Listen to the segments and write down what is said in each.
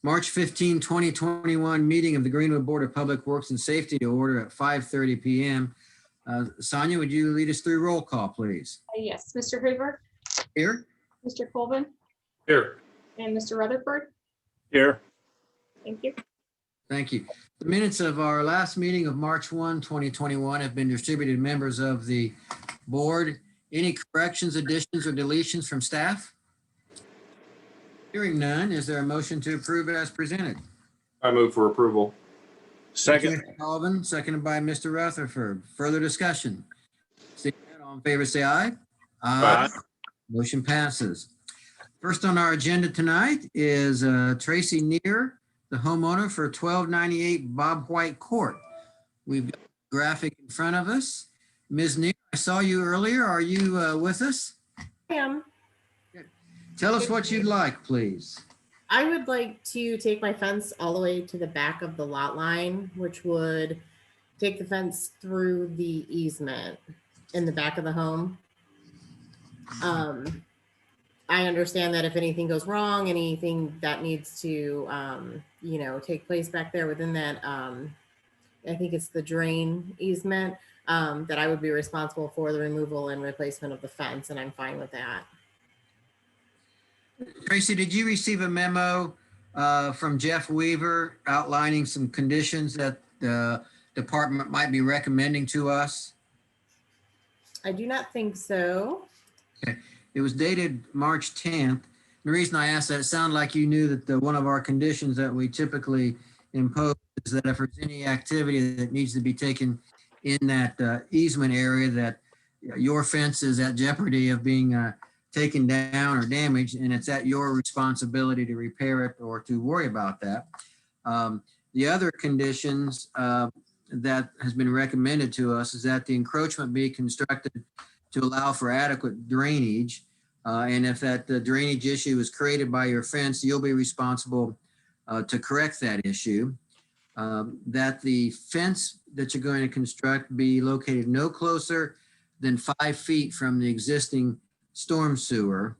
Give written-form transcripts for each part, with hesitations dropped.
March 15, 2021 meeting of the Greenwood Board of Public Works and Safety to order at 5:30 p.m. Sonia, would you lead us through roll call, please? Yes, Mr. Hoover, Here. Mr. Colvin, Here. and Mr. Rutherford. Here. Thank you. Thank you. The minutes of our last meeting of March 1, 2021 have been distributed to members of the board. Any corrections, additions, or deletions from staff? Hearing none, is there a motion to approve as presented? I move for approval. Thank you, Second. Mr. Colvin, seconded by Mr. Rutherford. Further discussion? Seeing none, all in favor, say aye. Aye. Motion passes. First on our agenda tonight is Tracy Neer, the homeowner for 1298 BOBWHITE Court. We've got a graphic in front of us. Ms. Neer, I saw you earlier. Are you with us? I am. Tell us what you'd like, please. I would like to take my fence all the way to the back of the lot line, which would take the fence through the easement in the back of the home. I understand that if anything goes wrong, anything that needs to, take place back there within that, I think it's the drain easement, that I would be responsible for the removal and replacement of the fence, and I'm fine with that. Tracy, did you receive a memo from Jeff Weaver outlining some conditions that the department might be recommending to us? I do not think so. Okay. It was dated March 10th. The reason I asked that, it sounded like you knew that one of our conditions that we typically impose is that if there's any activity that needs to be taken in that easement area, that your fence is at jeopardy of being taken down or damaged, and it's at your responsibility to repair it or to worry about that. The other conditions that has been recommended to us is that the encroachment be constructed to allow for adequate drainage. And if that drainage issue is created by your fence, you'll be responsible to correct that issue. That the fence that you're going to construct be located no closer than 5 feet from the existing storm sewer.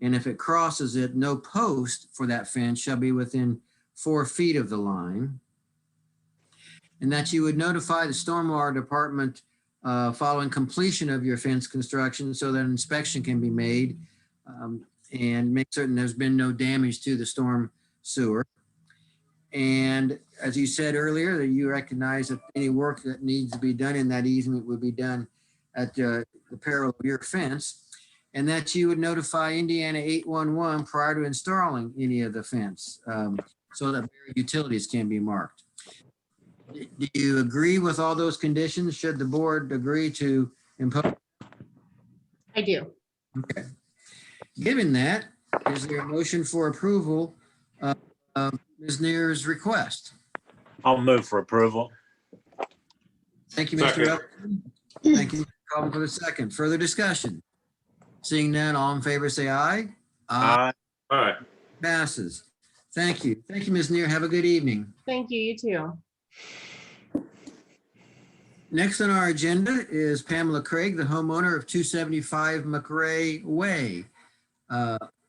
And if it crosses it, no post for that fence shall be within 4 feet of the line. And that you would notify the stormwater department following completion of your fence construction so that an inspection can be made and make certain there's been no damage to the storm sewer. And as you said earlier, that you recognize that any work that needs to be done in that easement would be done at the peril of your fence. And that you would notify Indiana 811 prior to installing any of the fence so that utilities can be marked. Do you agree with all those conditions? Should the board agree to impose? I do. Okay. Given that, is there a motion for approval of Ms. Neer's request? I'll move for approval. Thank you, Mr. Second. Elton. Thank you, Mr. Collins, for the second. Further discussion? Seeing none, all in favor, say aye. Aye. Aye. Passes. Thank you. Thank you, Ms. Neer. Have a good evening. Thank you. You too. Next on our agenda is Pamela Craig, the homeowner of 275 MCRAE Way.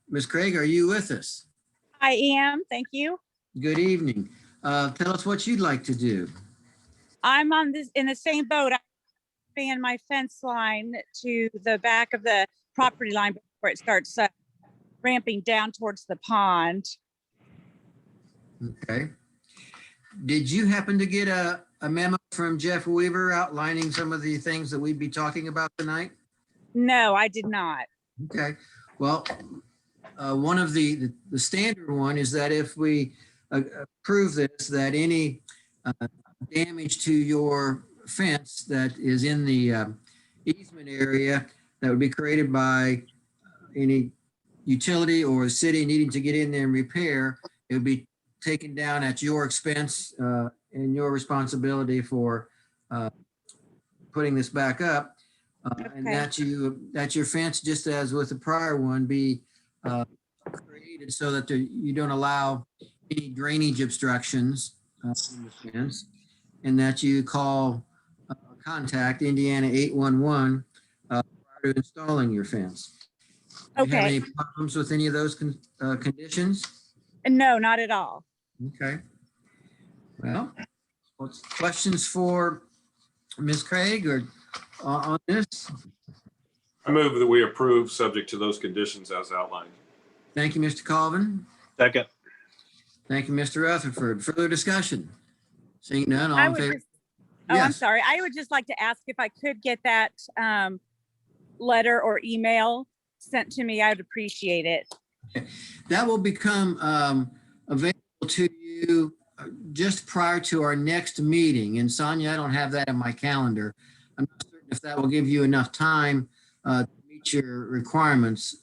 Ms. Craig, are you with us? I am, thank you. Good evening. Tell us what you'd like to do. I'm in the same boat. I expand my fence line to the back of the property line before it starts ramping down towards the pond. Okay. Did you happen to get a memo from Jeff Weaver outlining some of the things that we'd be talking about tonight? No, I did not. Okay. Well, one of the standard one is that if we approve this, that any damage to your fence that is in the easement area that would be created by any utility or city needing to get in there and repair, it would be taken down at your expense and your responsibility for putting this back up. And that your fence, just as with the prior one, be created so that you don't allow any drainage obstructions in the fence, and that you contact Indiana 811 prior to installing your fence. Do you have Okay. any problems with any of those conditions? No, not at all. Okay. Well, what's questions for Ms. Craig or on this? I move that we approve subject to those conditions as outlined. Thank you, Mr. Colvin. Second. Thank you, Mr. Rutherford. Further discussion? Seeing none, all I in would favor? just, oh, I'm Yes. sorry. I would just like to ask if I could get that letter or email sent to me. I would appreciate it. That will become available to you just prior to our next meeting. And Sonia, I don't have that in my calendar. I'm not certain if that will give you enough time to meet your requirements,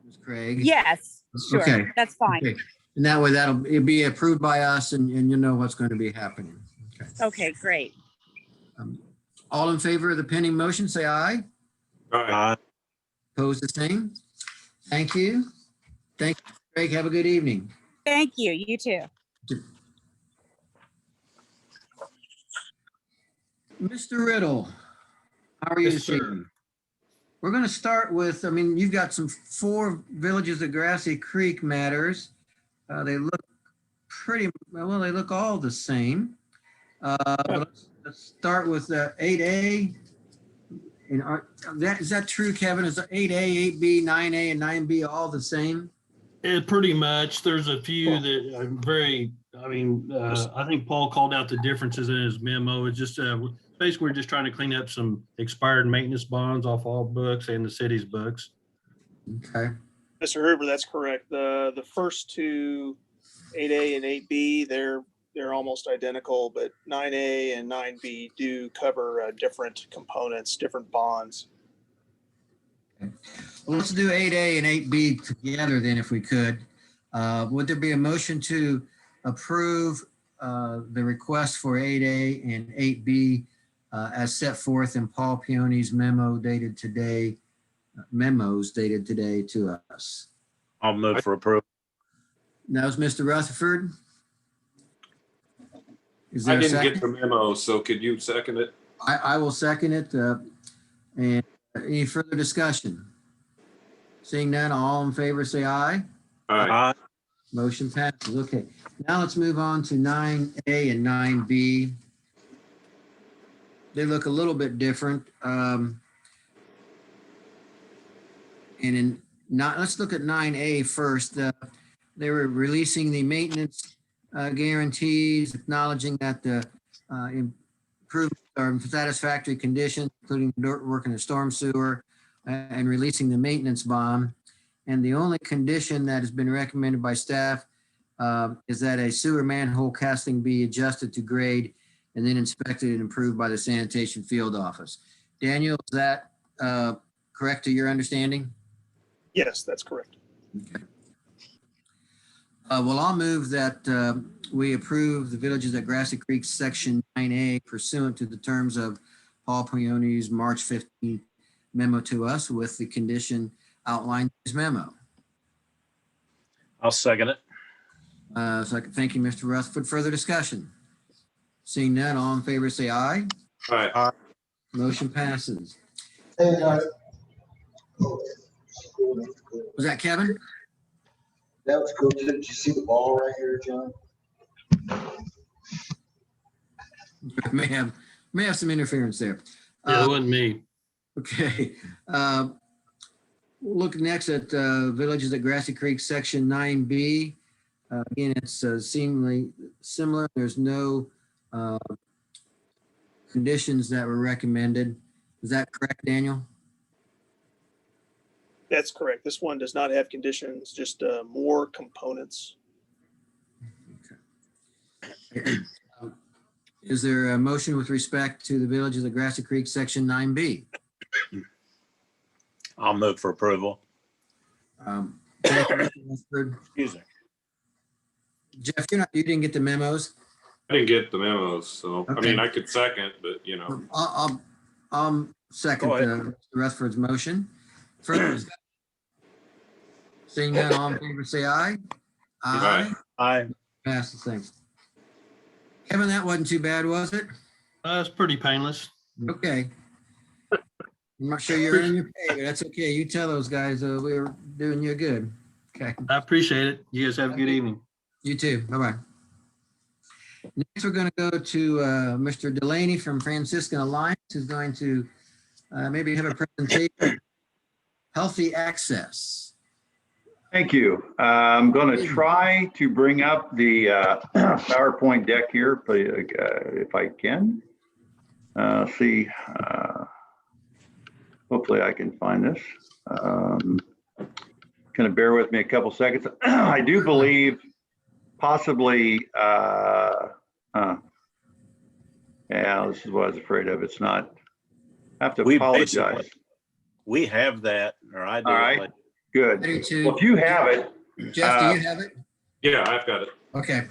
Ms. Craig. Yes, sure. Okay. That's fine. Okay. And that way it'll be approved by us and you know what's going to be happening. Okay. Okay, great. All in favor of the pending motion, say aye. Aye. Opposed, the same. Thank you. Thank you, Craig. Have a good evening. Thank you. You too. Mr. Riddle, how are you Yes, this sir. evening? We're going to start with, I mean, you've got some 4 villages of Grassy Creek matters. They look pretty, well, they look all the same. But let's start with 8A. And is that true, Kevin? Is 8A, 8B, 9A, and 9B all the same? Pretty much. There's a few that are very, I think Paul called out the differences in his memo. It's just basically we're just trying to clean up some expired maintenance bonds off all books and the city's books. Okay. Mr. Hoover, that's correct. The first two, 8A and 8B, they're almost identical, but 9A and 9B do cover different components, different bonds. Well, let's do 8A and 8B together then, if we could. Would there be a motion to approve the request for 8A and 8B as set forth in Paul Peony's memos dated today to us? I'll move for approval. That was Mr. Rutherford. Is I there a didn't get second? the memo, so could you second it? I will second it. And any further discussion? Seeing none, all in favor, say aye. Aye. Aye. Motion passes. Okay, now let's move on to 9A and 9B. They look a little bit different. Let's look at 9A first. They were releasing the maintenance guarantees, acknowledging that the improvements are in satisfactory condition, including dirt work in the storm sewer, and releasing the maintenance bond. And the only condition that has been recommended by staff is that a sewer manhole casting be adjusted to grade and then inspected and approved by the sanitation field office. Daniel, is that correct to your understanding? Yes, that's correct. Okay. Well, I'll move that we approve the Villages at Grassy Creek Section 9A pursuant to the terms of Paul Peony's March 15th memo to us with the condition outlined in his memo. I'll second it. Thank you, Mr. Rutherford. Further discussion? Seeing none, all in favor say aye. Aye. Motion passes. Hey, guys. Was that Kevin? That was cool. Did you see the ball right here, John? May have some interference there. Yeah, it wasn't me. Okay. We'll look next at Villages at Grassy Creek, Section 9B. Again, it's seemingly similar. There's no conditions that were recommended. Is that correct, Daniel? That's correct. This one does not have conditions, just more components. Is there a motion with respect to the Villages at Grassy Creek, Section 9B? I'll move for approval. Thank you, Mr. Rutherford. Excuse me. Jeff, you didn't get the memos? I didn't get the memos, so, I Okay. mean, I could second, but you know. I'll second Go ahead. Mr. Rutherford's motion. Further discussion? Seeing none, all in favor, say aye. Aye. Aye. Passes, thanks. Kevin, that wasn't too bad, was it? It's pretty painless. Okay. I'm not sure you're in your pay, but that's okay. You tell those guys we were doing you good. Okay, I appreciate it. You guys have a good evening. you too. Bye-bye. Next, we're going to go to Mr. Delaney from Franciscan Alliance, who's going to maybe have a presentation. Healthy access. Thank you. I'm going to try to bring up the PowerPoint deck here, if I can. See, hopefully I can find this. Kind of bear with me a couple seconds. I do believe possibly, yeah, this is what I was afraid of. It's not, I have to apologize. We have that, or I do. All right, good. Ready to- Well, if you have it. Jeff, do you have it? Yeah, I've got it. Okay.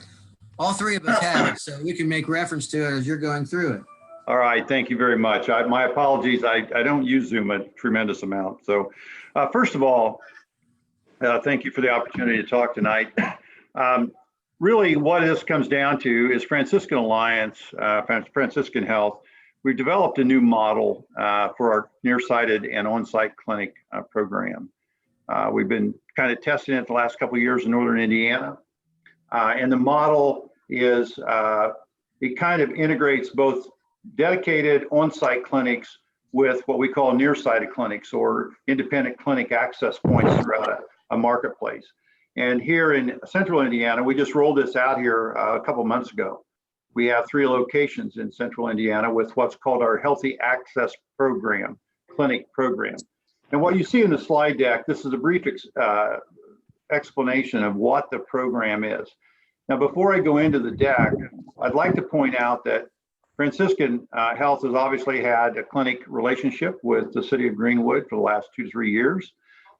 All three of us have it, so we can make reference to it as you're going through it. All right, thank you very much. My apologies, I don't use Zoom a tremendous amount. So first of all, thank you for the opportunity to talk tonight. Really what this comes down to is Franciscan Alliance, Franciscan Health. We've developed a new model for our nearsighted and on-site clinic program. We've been kind of testing it the last couple of years in Northern Indiana. And the model is, it kind of integrates both dedicated on-site clinics with what we call nearsighted clinics or independent clinic access points throughout a marketplace. And here in Central Indiana, we just rolled this out here a couple months ago. We have 3 locations in Central Indiana with what's called our Healthy Access Program, clinic program. And what you see in the slide deck, this is a brief explanation of what the program is. Now, before I go into the deck, I'd like to point out that Franciscan Health has obviously had a clinic relationship with the city of Greenwood for the last 2 to 3 years.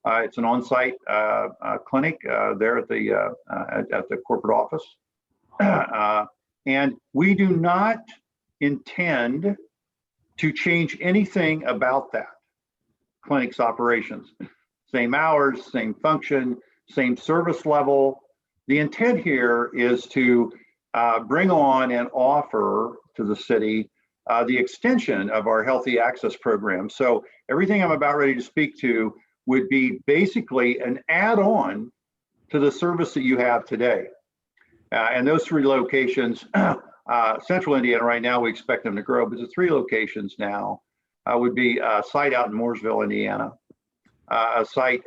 It's an on-site clinic there at the corporate office. And we do not intend to change anything about that clinic's operations. Same hours, same function, same service level. The intent here is to bring on and offer to the city the extension of our Healthy Access Program. So everything I'm about ready to speak to would be basically an add-on to the service that you have today. And those 3 locations, Central Indiana right now, we expect them to grow, but the 3 locations now would be a site out in Mooresville, Indiana, a site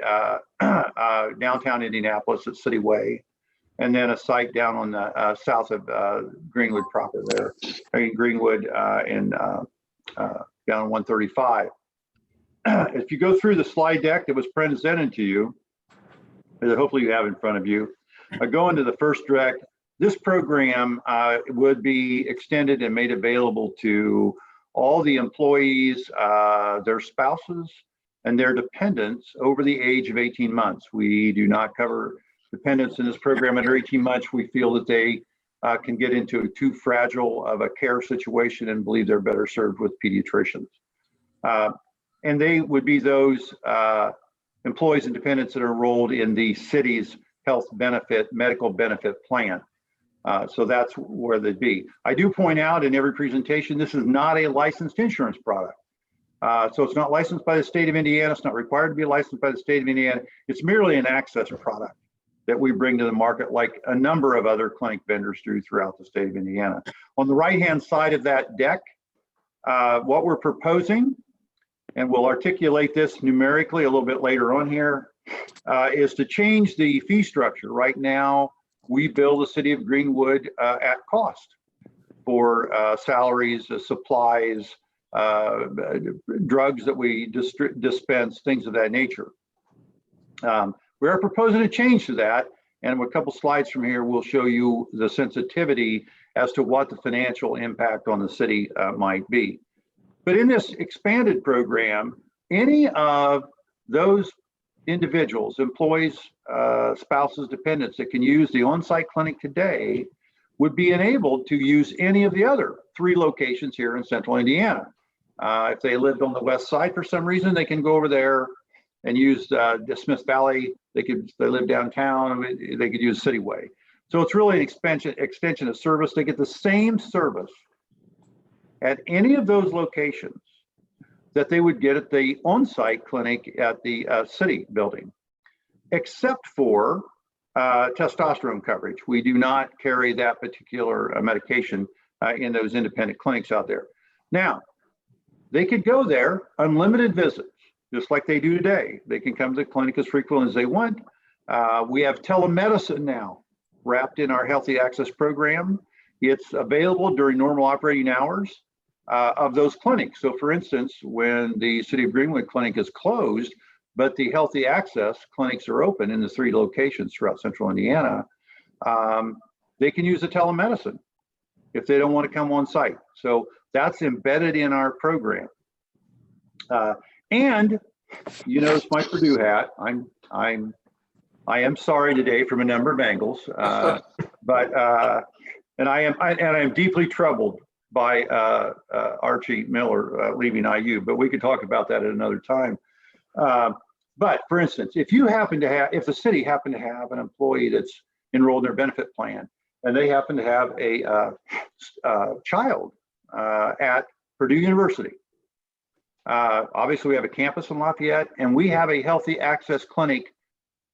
downtown Indianapolis at City Way, and then a site down on the south of Greenwood proper there, Greenwood and down on 135. If you go through the slide deck that was presented to you, that hopefully you have in front of you, go into the first direct. This program would be extended and made available to all the employees, their spouses, and their dependents over the age of 18 months. We do not cover dependents in this program under 18 months. We feel that they can get into too fragile of a care situation and believe they're better served with pediatricians. And they would be those employees and dependents that are enrolled in the city's health benefit, medical benefit plan. So that's where they'd be. I do point out in every presentation, this is not a licensed insurance product. So it's not licensed by the state of Indiana. It's not required to be licensed by the state of Indiana. It's merely an access product that we bring to the market like a number of other clinic vendors do throughout the state of Indiana. On the right-hand side of that deck, what we're proposing, and we'll articulate this numerically a little bit later on here, is to change the fee structure. Right now, we bill the city of Greenwood at cost for salaries, supplies, drugs that we dispense, things of that nature. We are proposing a change to that, and a couple slides from here will show you the sensitivity as to what the financial impact on the city might be. But in this expanded program, any of those individuals, employees, spouses, dependents that can use the on-site clinic today would be enabled to use any of the other 3 locations here in Central Indiana. If they lived on the west side for some reason, they can go over there and use the Smith Valley. They live downtown, they could use Cityway. So it's really an extension of service. They get the same service at any of those locations that they would get at the on-site clinic at the city building, except for testosterone coverage. We do not carry that particular medication in those independent clinics out there. Now, they could go there, unlimited visits, just like they do today. They can come to the clinic as frequently as they want. We have telemedicine now wrapped in our Healthy Access program. It's available during normal operating hours of those clinics. So for instance, when the City of Greenwood clinic is closed, but the Healthy Access clinics are open in the 3 locations throughout central Indiana, they can use the telemedicine if they don't want to come on site. So that's embedded in our program. And you notice my Purdue hat. I am sorry today from a number of angles, but and I am deeply troubled by Archie Miller leaving IU. But we could talk about that at another time. But for instance, if the city happened to have an employee that's enrolled in their benefit plan, and they happen to have a child at Purdue University, obviously we have a campus in Lafayette, and we have a Healthy Access clinic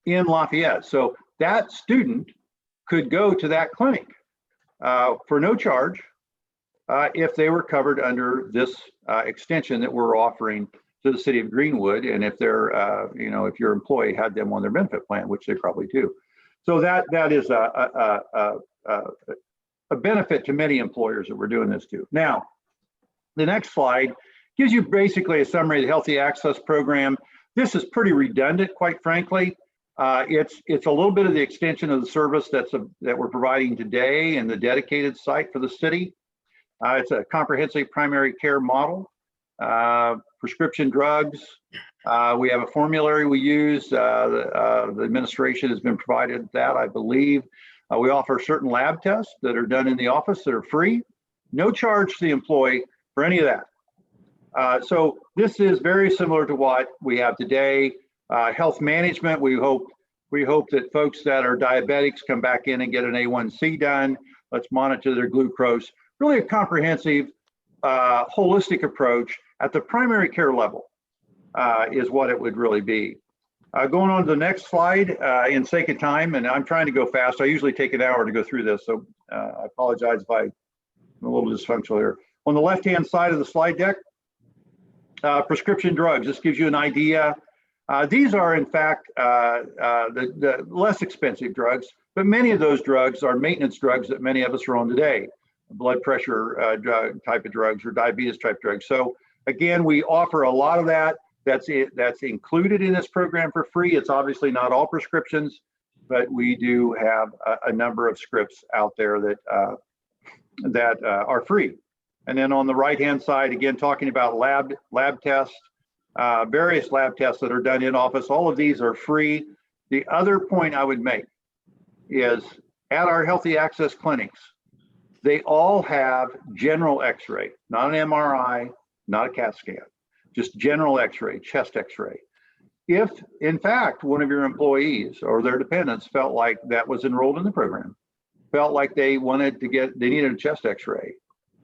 in Lafayette. So that student could go to that clinic for no charge if they were covered under this extension that we're offering to the City of Greenwood, and if they're, if your employee had them on their benefit plan, which they probably do. So that is a benefit to many employers that we're doing this to. Now, the next slide gives you basically a summary of the Healthy Access program. This is pretty redundant, quite frankly. It's a little bit of the extension of the service that we're providing today in the dedicated site for the city. It's a comprehensive primary care model. Prescription drugs. We have a formulary we use. The administration has been provided that, I believe. We offer certain lab tests that are done in the office that are free. No charge to the employee for any of that. So this is very similar to what we have today. Health management, we hope that folks that are diabetics come back in and get an A1C done. Let's monitor their glucose. Really a comprehensive, holistic approach at the primary care level is what it would really be. Going on to the next slide, in sake of time, and I'm trying to go fast. I usually take an hour to go through this, so I apologize if I'm a little dysfunctional here. On the left-hand side of the slide deck, prescription drugs. This gives you an idea. These are, in fact, the less expensive drugs, but many of those drugs are maintenance drugs that many of us are on today. Blood pressure type of drugs or diabetes type drugs. So again, we offer a lot of that. That's included in this program for free. It's obviously not all prescriptions, but we do have a number of scripts out there that are free. And then on the right-hand side, again, talking about lab tests, various lab tests that are done in office. All of these are free. The other point I would make is at our Healthy Access clinics, they all have general x-ray, not an MRI, not a CAT scan, just general x-ray, chest x-ray. If, in fact, one of your employees or their dependents felt like that was enrolled in the program, felt like they needed a chest x-ray,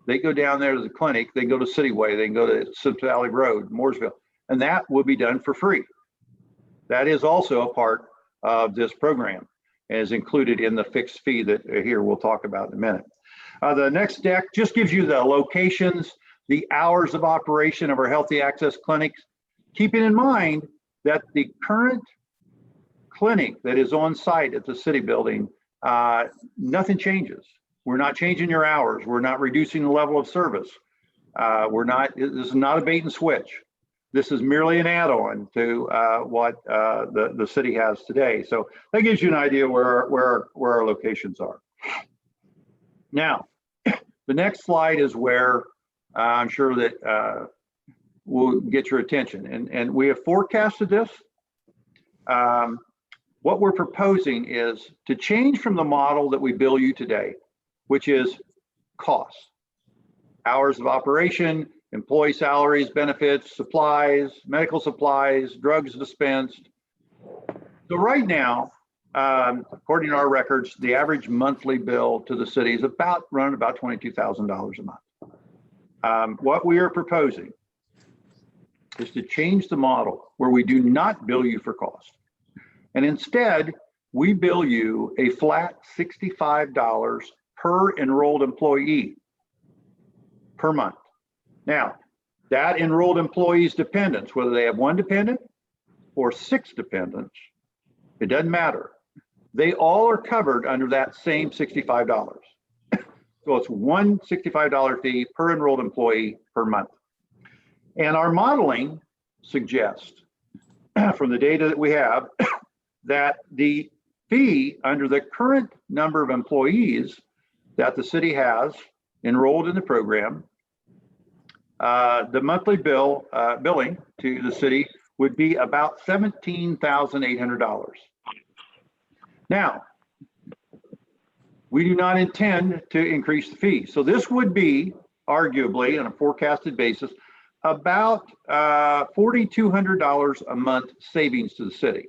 they go down there to the clinic, they go to Cityway, they can go to Central Valley Road, Mooresville, and that will be done for free. That is also a part of this program and is included in the fixed fee that here we'll talk about in a minute. The next deck just gives you the locations, the hours of operation of our Healthy Access clinics, keeping in mind that the current clinic that is on site at the city building, nothing changes. We're not changing your hours. We're not reducing the level of service. This is not a bait and switch. This is merely an add-on to what the city has today. So that gives you an idea where our locations are. Now, the next slide is where I'm sure that will get your attention. And we have forecasted this. What we're proposing is to change from the model that we bill you today, which is costs, hours of operation, employee salaries, benefits, supplies, medical supplies, drugs dispensed. So right now, according to our records, the average monthly bill to the city is running about $22,000 a month. What we are proposing is to change the model where we do not bill you for cost. And instead, we bill you a flat $65 per enrolled employee per month. Now, that enrolled employee's dependents, whether they have one dependent or 6 dependents, it doesn't matter. They all are covered under that same $65. So it's one $65 fee per enrolled employee per month. And our modeling suggests from the data that we have that the fee under the current number of employees that the city has enrolled in the program, the monthly billing to the city would be about $17,800. Now, we do not intend to increase the fee. So this would be arguably on a forecasted basis about $4,200 a month savings to the city.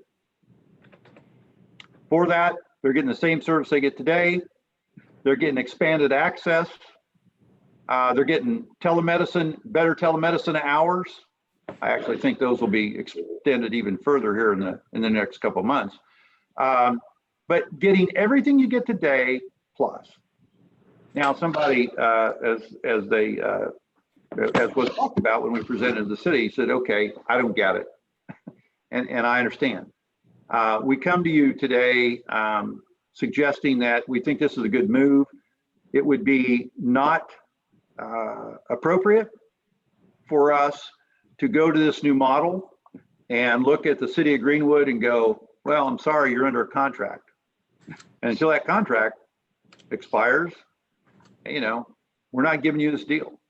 For that, they're getting the same service they get today. They're getting expanded access. They're getting telemedicine, better telemedicine hours. I actually think those will be extended even further here in the next couple of months. But getting everything you get today plus. Now, somebody, as was talked about when we presented to the city, said, "Okay, I don't get it," and I understand. We come to you today suggesting that we think this is a good move. It would be not appropriate for us to go to this new model and look at the city of Greenwood and go, "Well, I'm sorry, you're under a contract." And until that contract expires, you know, we're not giving you this deal.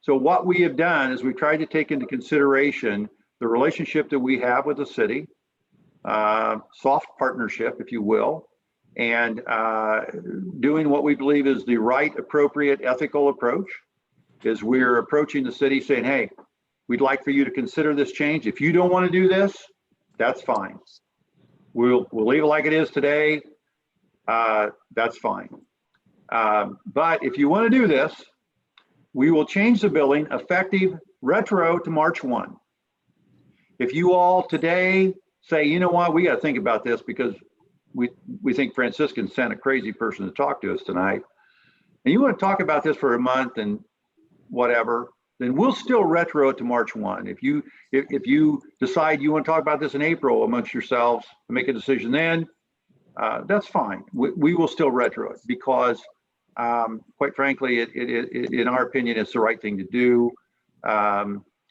So what we have done is we've tried to take into consideration the relationship that we have with the city, soft partnership, if you will, and doing what we believe is the right, appropriate, ethical approach. Is we're approaching the city saying, "Hey, we'd like for you to consider this change. If you don't want to do this, that's fine. We'll leave it like it is today. That's fine. But if you want to do this, we will change the billing effective retro to March 1. If you all today say, you know what, we got to think about this because we think Franciscan sent a crazy person to talk to us tonight, and you want to talk about this for a month and whatever, then we'll still retro it to March 1. If you decide you want to talk about this in April amongst yourselves and make a decision then, that's fine. We will still retro it because, quite frankly, in our opinion, it's the right thing to do.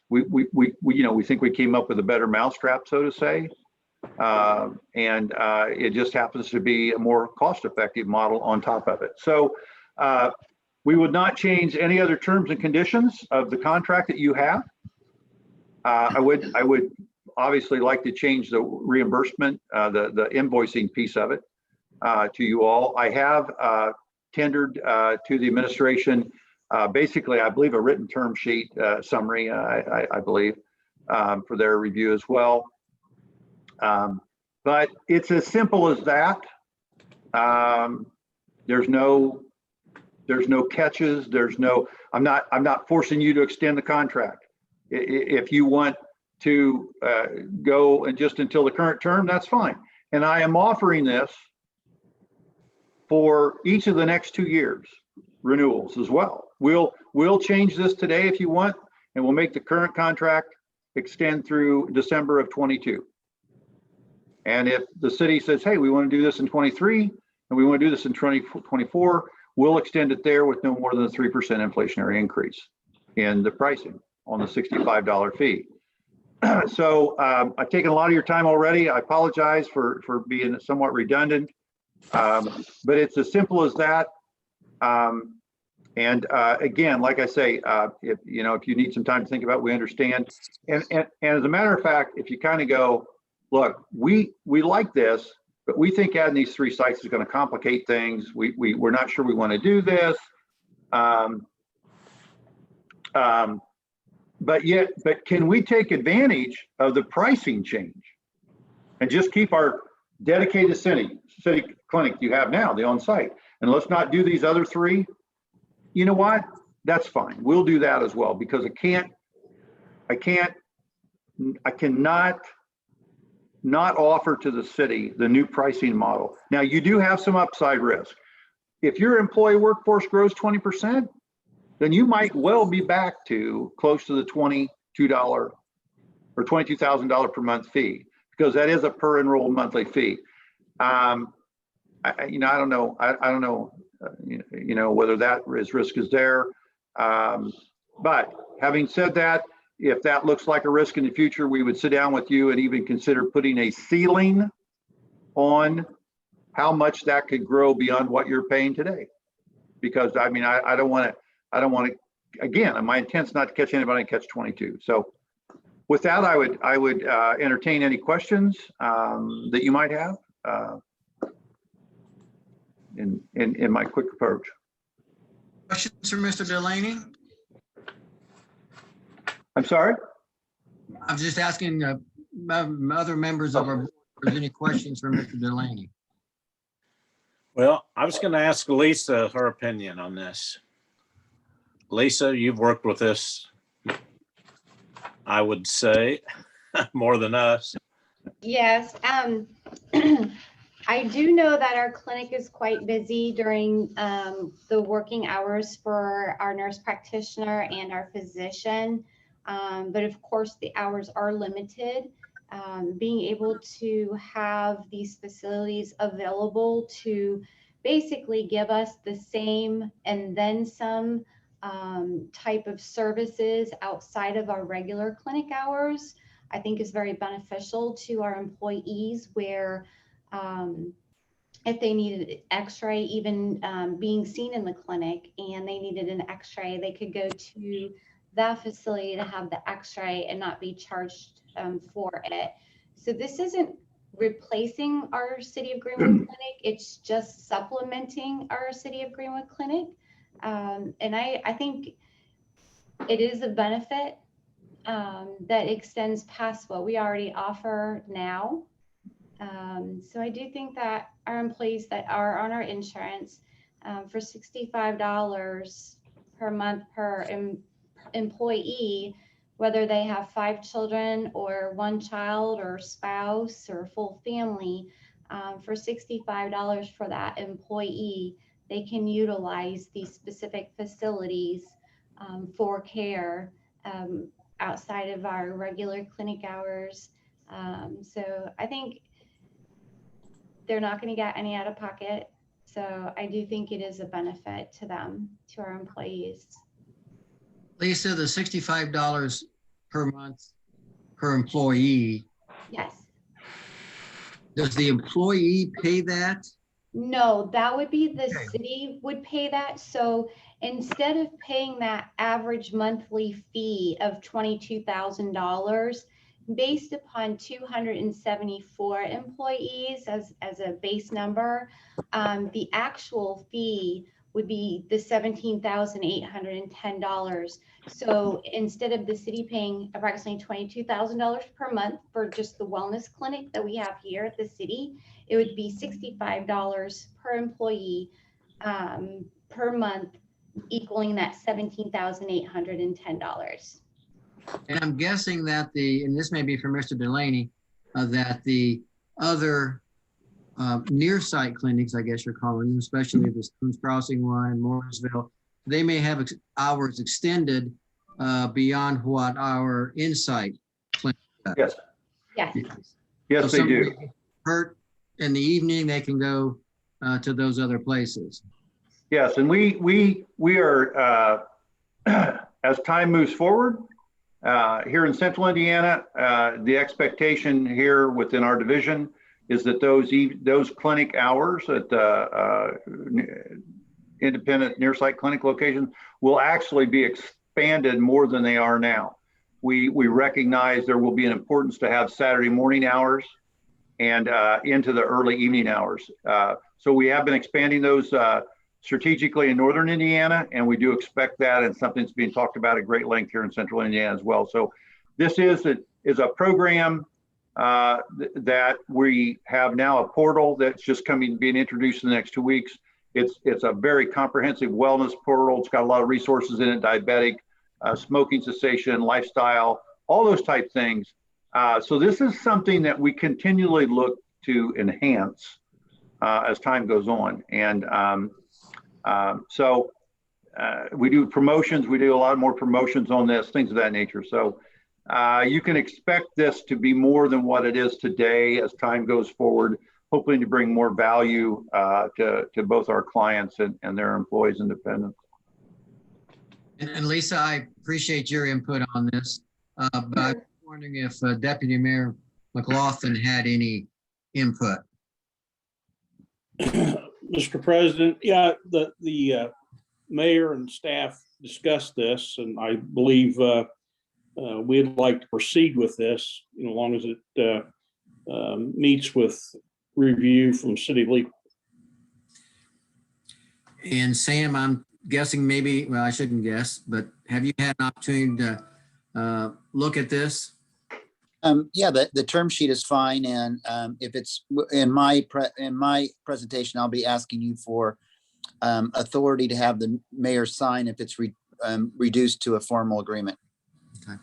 We think we came up with a better mousetrap, so to say, and it just happens to be a more cost-effective model on top of it. So we would not change any other terms and conditions of the contract that you have. I would obviously like to change the reimbursement, the invoicing piece of it to you all. I have tendered to the administration basically, I believe, a written term sheet summary, I believe, for their review as well. But it's as simple as that. There's no catches. I'm not forcing you to extend the contract. If you want to go and just until the current term, that's fine. And I am offering this for each of the next 2 years renewals as well. We'll change this today if you want, and we'll make the current contract extend through December of 22. And if the city says, hey, we want to do this in 23 and we want to do this in 2024, we'll extend it there with no more than a 3% inflationary increase in the pricing on the $65 fee. So I've taken a lot of your time already. I apologize for being somewhat redundant, but it's as simple as that. And again, like I say, if you need some time to think about it, we understand. And as a matter of fact, if you kind of go, look, we like this, but we think adding these 3 sites is going to complicate things. We're not sure we want to do this. But can we take advantage of the pricing change and just keep our dedicated city clinic you have now, the on-site, and let's not do these other 3? You know what? That's fine. We'll do that as well, because I cannot not offer to the city the new pricing model. Now, you do have some upside risk. If your employee workforce grows 20%, then you might well be back to close to the $22 or $22,000 per month fee, because that is a per enrolled monthly fee. I don't know. I don't know, whether that risk is there. But having said that, if that looks like a risk in the future, we would sit down with you and even consider putting a ceiling on how much that could grow beyond what you're paying today. Because I don't want to, again, my intent's not to catch anybody in catch 22. So with that, I would entertain any questions that you might have in my quick approach. Questions for Mr. Delaney? I'm sorry? I'm just asking other members of our board if there's any questions for Mr. Delaney. Well, I was going to ask Lisa her opinion on this. Lisa, you've worked with this, I would say, more than us. Yes. I do know that our clinic is quite busy during the working hours for our nurse practitioner and our physician. But of course, the hours are limited. Being able to have these facilities available to basically give us the same and then some type of services outside of our regular clinic hours, I think is very beneficial to our employees, where if they needed x-ray, even being seen in the clinic and they needed an x-ray, they could go to that facility to have the x-ray and not be charged for it. So this isn't replacing our City of Greenwood clinic, it's just supplementing our City of Greenwood clinic. And I think it is a benefit that extends past what we already offer now. So I do think that our employees that are on our insurance for $65 per month per employee, whether they have 5 children or 1 child or spouse or full family, for $65 for that employee, they can utilize these specific facilities for care outside of our regular clinic hours. So I think they're not going to get any out of pocket. So I do think it is a benefit to them, to our employees. Lisa, the $65 per month per employee, Yes. does the employee pay that? No, that would be the Okay. city would pay that. So instead of paying that average monthly fee of $22,000, based upon 274 employees as a base number, the actual fee would be the $17,810. So instead of the city paying approximately $22,000 per month for just the wellness clinic that we have here at the city, it would be $65 per employee per month, equaling that $17,810. And I'm guessing that and this may be for Mr. Delaney, that the other near site clinics, I guess you're calling them, especially the Stones Crossing one, Mooresville, they may have hours extended beyond what our in-site clinic does. Yes. Yes. Yes, So they do. somebody hurt in the evening, they can go to those other places. Yes, and we are as time moves forward here in Central Indiana, the expectation here within our division is that those clinic hours at independent near site clinic locations will actually be expanded more than they are now. We recognize there will be an importance to have Saturday morning hours and into the early evening hours. So we have been expanding those strategically in Northern Indiana, and we do expect that, and something that's being talked about at great length here in Central Indiana as well. So this is a program that we have now, a portal that's just being introduced in the next 2 weeks. It's a very comprehensive wellness portal. It's got a lot of resources in it, diabetic, smoking cessation, lifestyle, all those type things So this is something that we continually look to enhance as time goes on. And we do promotions. We do a lot more promotions on this, things of that nature. So you can expect this to be more than what it is today as time goes forward, hoping to bring more value to both our clients and their employees and dependents. And Lisa, I appreciate your input on this, but I'm wondering if Deputy Mayor McLaughlin had any input. Mr. President, yeah, the mayor and staff discussed this, and I believe we'd like to proceed with this, as long as it meets with review from city legal. And Sam, I'm guessing maybe, well, I shouldn't guess, but have you had an opportunity to look at this? Yeah, the term sheet is fine, and if it's in my presentation, I'll be asking you for authority to have the mayor sign if it's reduced to a formal agreement. Okay.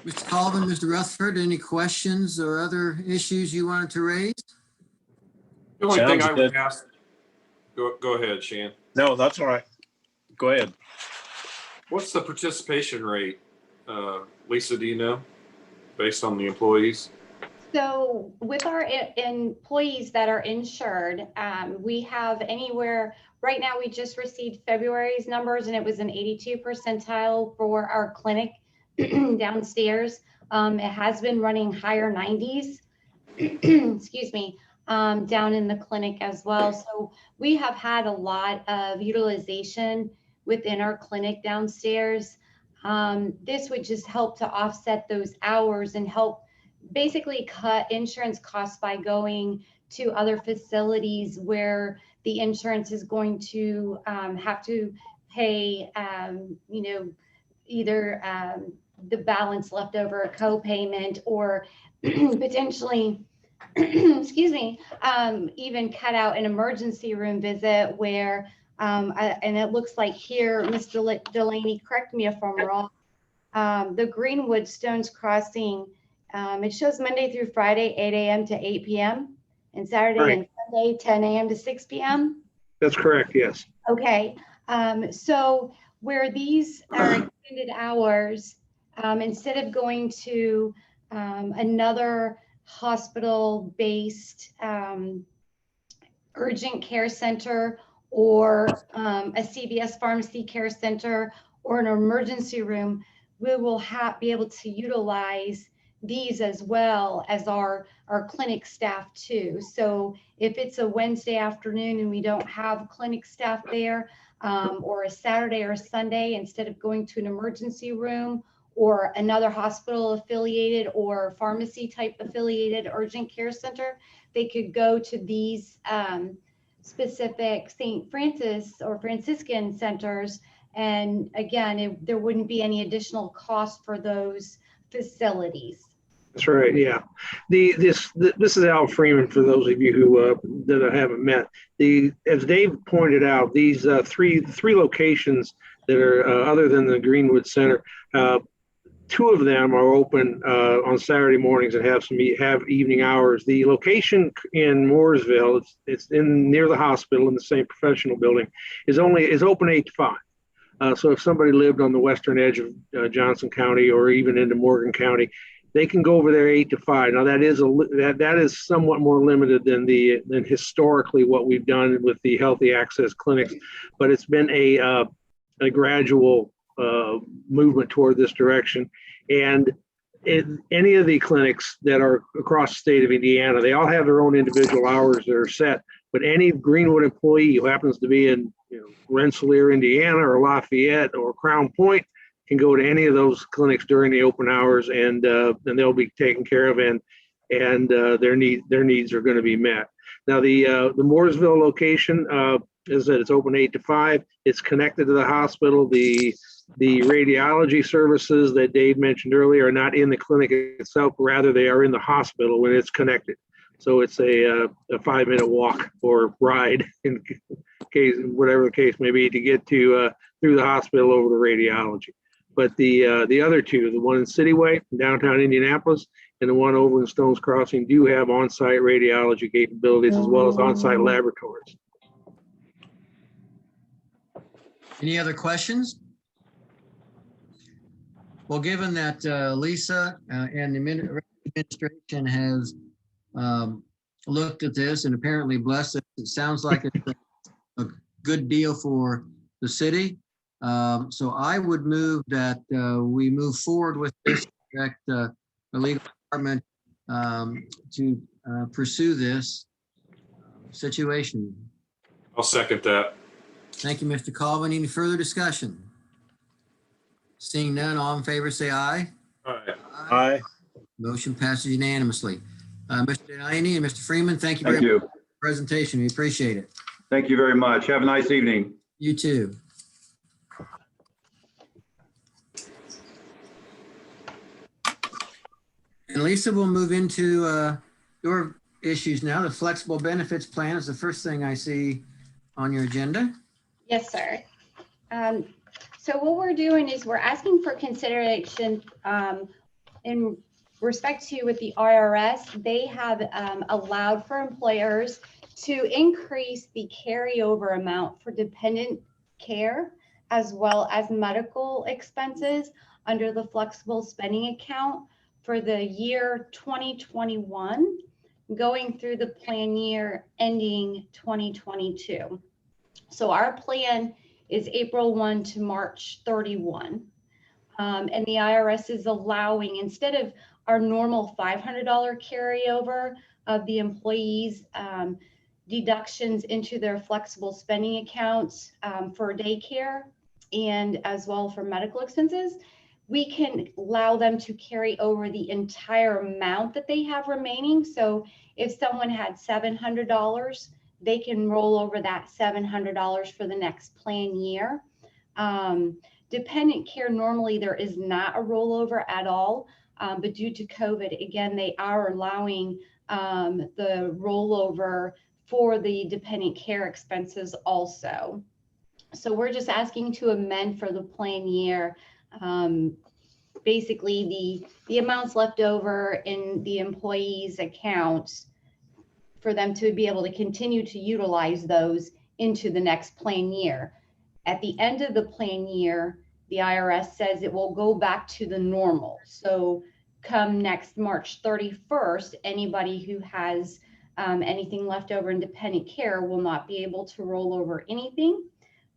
Mr. Colvin, Mr. Rutherford, any questions or other issues you wanted to raise? The only thing Sounds I would good. ask, go ahead, Shan. No, that's all right. Go ahead. What's the participation rate? Lisa, do you know, based on the employees? So with our employees that are insured, we have anywhere, right now we just received February's numbers and it was an 82 percentile for our clinic downstairs. It has been running higher 90s, excuse me, down in the clinic as well. So we have had a lot of utilization within our clinic downstairs. This would just help to offset those hours and help basically cut insurance costs by going to other facilities where the insurance is going to have to pay, either the balance left over, a co-payment, or potentially, excuse me, even cut out an emergency room visit where, and it looks like here, Mr. Delaney, correct me if I'm wrong, the Greenwood Stones Crossing, it shows Monday through Friday, 8 a.m. to 8 p.m. and Saturday Right. and Sunday, 10 a.m. to 6 p.m. That's correct, yes. Okay, so where these are extended hours, instead of going to another hospital-based urgent care center or a CVS pharmacy care center or an emergency room, we will be able to utilize these as well as our clinic staff too. So if it's a Wednesday afternoon and we don't have clinic staff there, or a Saturday or a Sunday, instead of going to an emergency room or another hospital affiliated or pharmacy type affiliated urgent care center, they could go to these specific St. Francis or Franciscan centers. And again, there wouldn't be any additional cost for those facilities. That's right, yeah. This is Al Freeman, for those of you who that I haven't met. As Dave pointed out, these three locations that are other than the Greenwood Center, two of them are open on Saturday mornings and have evening hours. The location in Mooresville, it's near the hospital in the same professional building, is open 8 to 5. So if somebody lived on the western edge of Johnson County or even into Morgan County, they can go over there 8 to 5. Now that is somewhat more limited than historically what we've done with the healthy access clinics, but it's been a gradual movement toward this direction. And any of the clinics that are across the state of Indiana, they all have their own individual hours that are set. But any Greenwood employee who happens to be in Rensselaer, Indiana, or Lafayette, or Crown Point can go to any of those clinics during the open hours, and they'll be taken care of, and their needs are going to be met. Now the Mooresville location is that it's open 8 to 5. It's connected to the hospital. The radiology services that Dave mentioned earlier are not in the clinic itself, rather they are in the hospital when it's connected. So it's a 5-minute walk or ride, in case, whatever the case may be, to get to through the hospital over to radiology. But the other two, the one in Cityway, in downtown Indianapolis, and the one over in Stones Crossing do have on-site radiology capabilities as well as on-site laboratories. Any other questions? Well, given that Lisa and the administration has looked at this and apparently blessed it, it sounds like it's a good deal for the city. So I would move that we move forward with this, direct the legal department to pursue this situation. I'll second that. Thank you, Mr. Colvin. Any further discussion? Seeing none, all in favor, say aye. All right. Aye. Motion passes unanimously. Mr. Delaney and Mr. Freeman, thank you very Thank much you. for the presentation. We appreciate it. Thank you very much. Have a nice evening. You too. And Lisa, we'll move into your issues now. The flexible benefits plan is the first thing I see on your agenda. Yes, sir. So what we're doing is we're asking for consideration in respect to with the IRS. They have allowed for employers to increase the carryover amount for dependent care as well as medical expenses under the flexible spending account for the year 2021 going through the plan year ending 2022. So our plan is April 1 to March 31. And the IRS is allowing, instead of our normal $500 carryover of the employees' deductions into their flexible spending accounts for daycare and as well for medical expenses, we can allow them to carry over the entire amount that they have remaining. So if someone had $700, they can roll over that $700 for the next plan year. Dependent care, normally there is not a rollover at all, but due to COVID, again, they are allowing the rollover for the dependent care expenses also. So we're just asking to amend for the plan year. Basically the amounts left over in the employees' accounts for them to be able to continue to utilize those into the next plan year. At the end of the plan year, the IRS says it will go back to the normal. So come next March 31st, anybody who has anything left over in dependent care will not be able to roll over anything.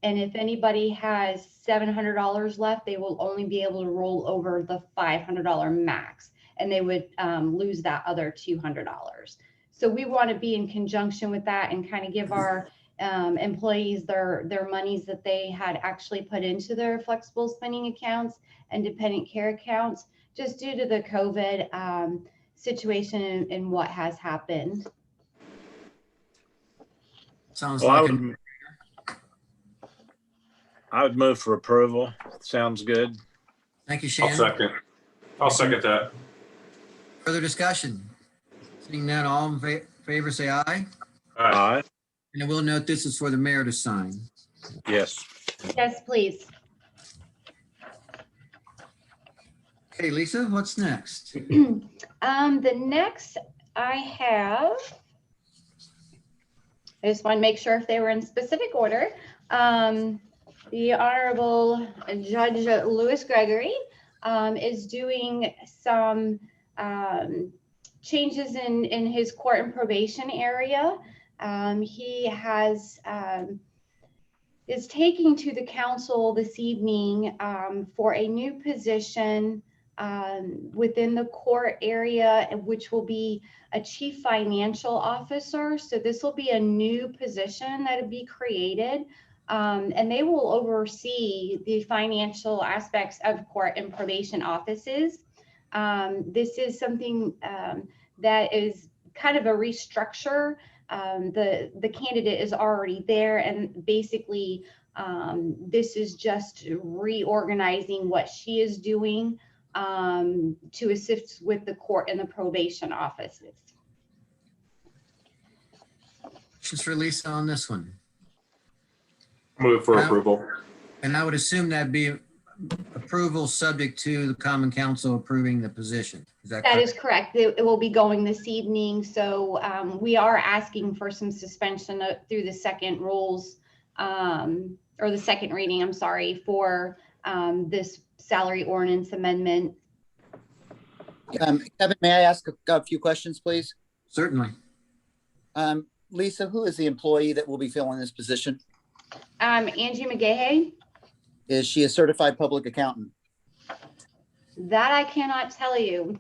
And if anybody has $700 left, they will only be able to roll over the $500 max, and they would lose that other $200. So we want to be in conjunction with that and kind of give our employees their monies that they had actually put into their flexible spending accounts and dependent care accounts, just due to the COVID situation and what has happened. Sounds Well, like I would move for approval. Sounds good. Thank you, I'll Shannon. second. I'll second that. Further discussion? Seeing none, all in favor, say aye. All right. Aye. And I will note this is for the mayor to sign. Yes. Yes, please. Okay, Lisa, what's next? The next I have, I just want to make sure if they were in specific order. The Honorable Judge Louis Gregory is doing some changes in his court and probation area. He has is taking to the council this evening for a new position within the court area, which will be a chief financial officer. So this will be a new position that will be created, and they will oversee the financial aspects of court and probation offices. This is something that is kind of a restructure. The candidate is already there, and basically this is just reorganizing what she is doing to assist with the court and the probation offices. Questions for Lisa on this one? Move for approval. And I would assume that'd be approval subject to the common council approving the position. Is that That correct? is correct. It will be going this evening. So we are asking for some suspension through the second rules, or the second reading, I'm sorry, for this salary ordinance amendment. Kevin, may I ask a few questions, please? Certainly. Lisa, who is the employee that will be filling this position? Angie McGahey, Is she a certified public accountant? that I cannot tell you.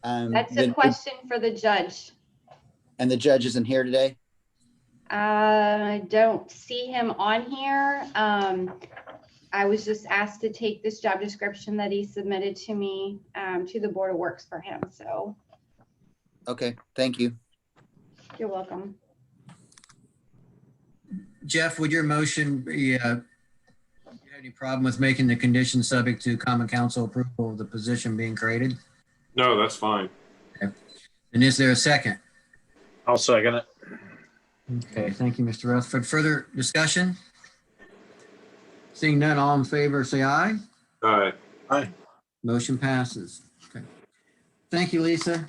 That's a question for the judge. And the judge isn't here today? I don't see him on here. I was just asked to take this job description that he submitted to me, to the Board of Works for him. So Okay, thank you. you're welcome. Jeff, would your motion be, you have any problem with making the condition subject to common council approval of the position being created? No, that's fine. And is there a second? I'll second it. Okay, thank you, Mr. Rutherford. Further discussion? Seeing none, all in favor, say aye. Aye. Aye. Motion passes. Okay. Thank you, Lisa.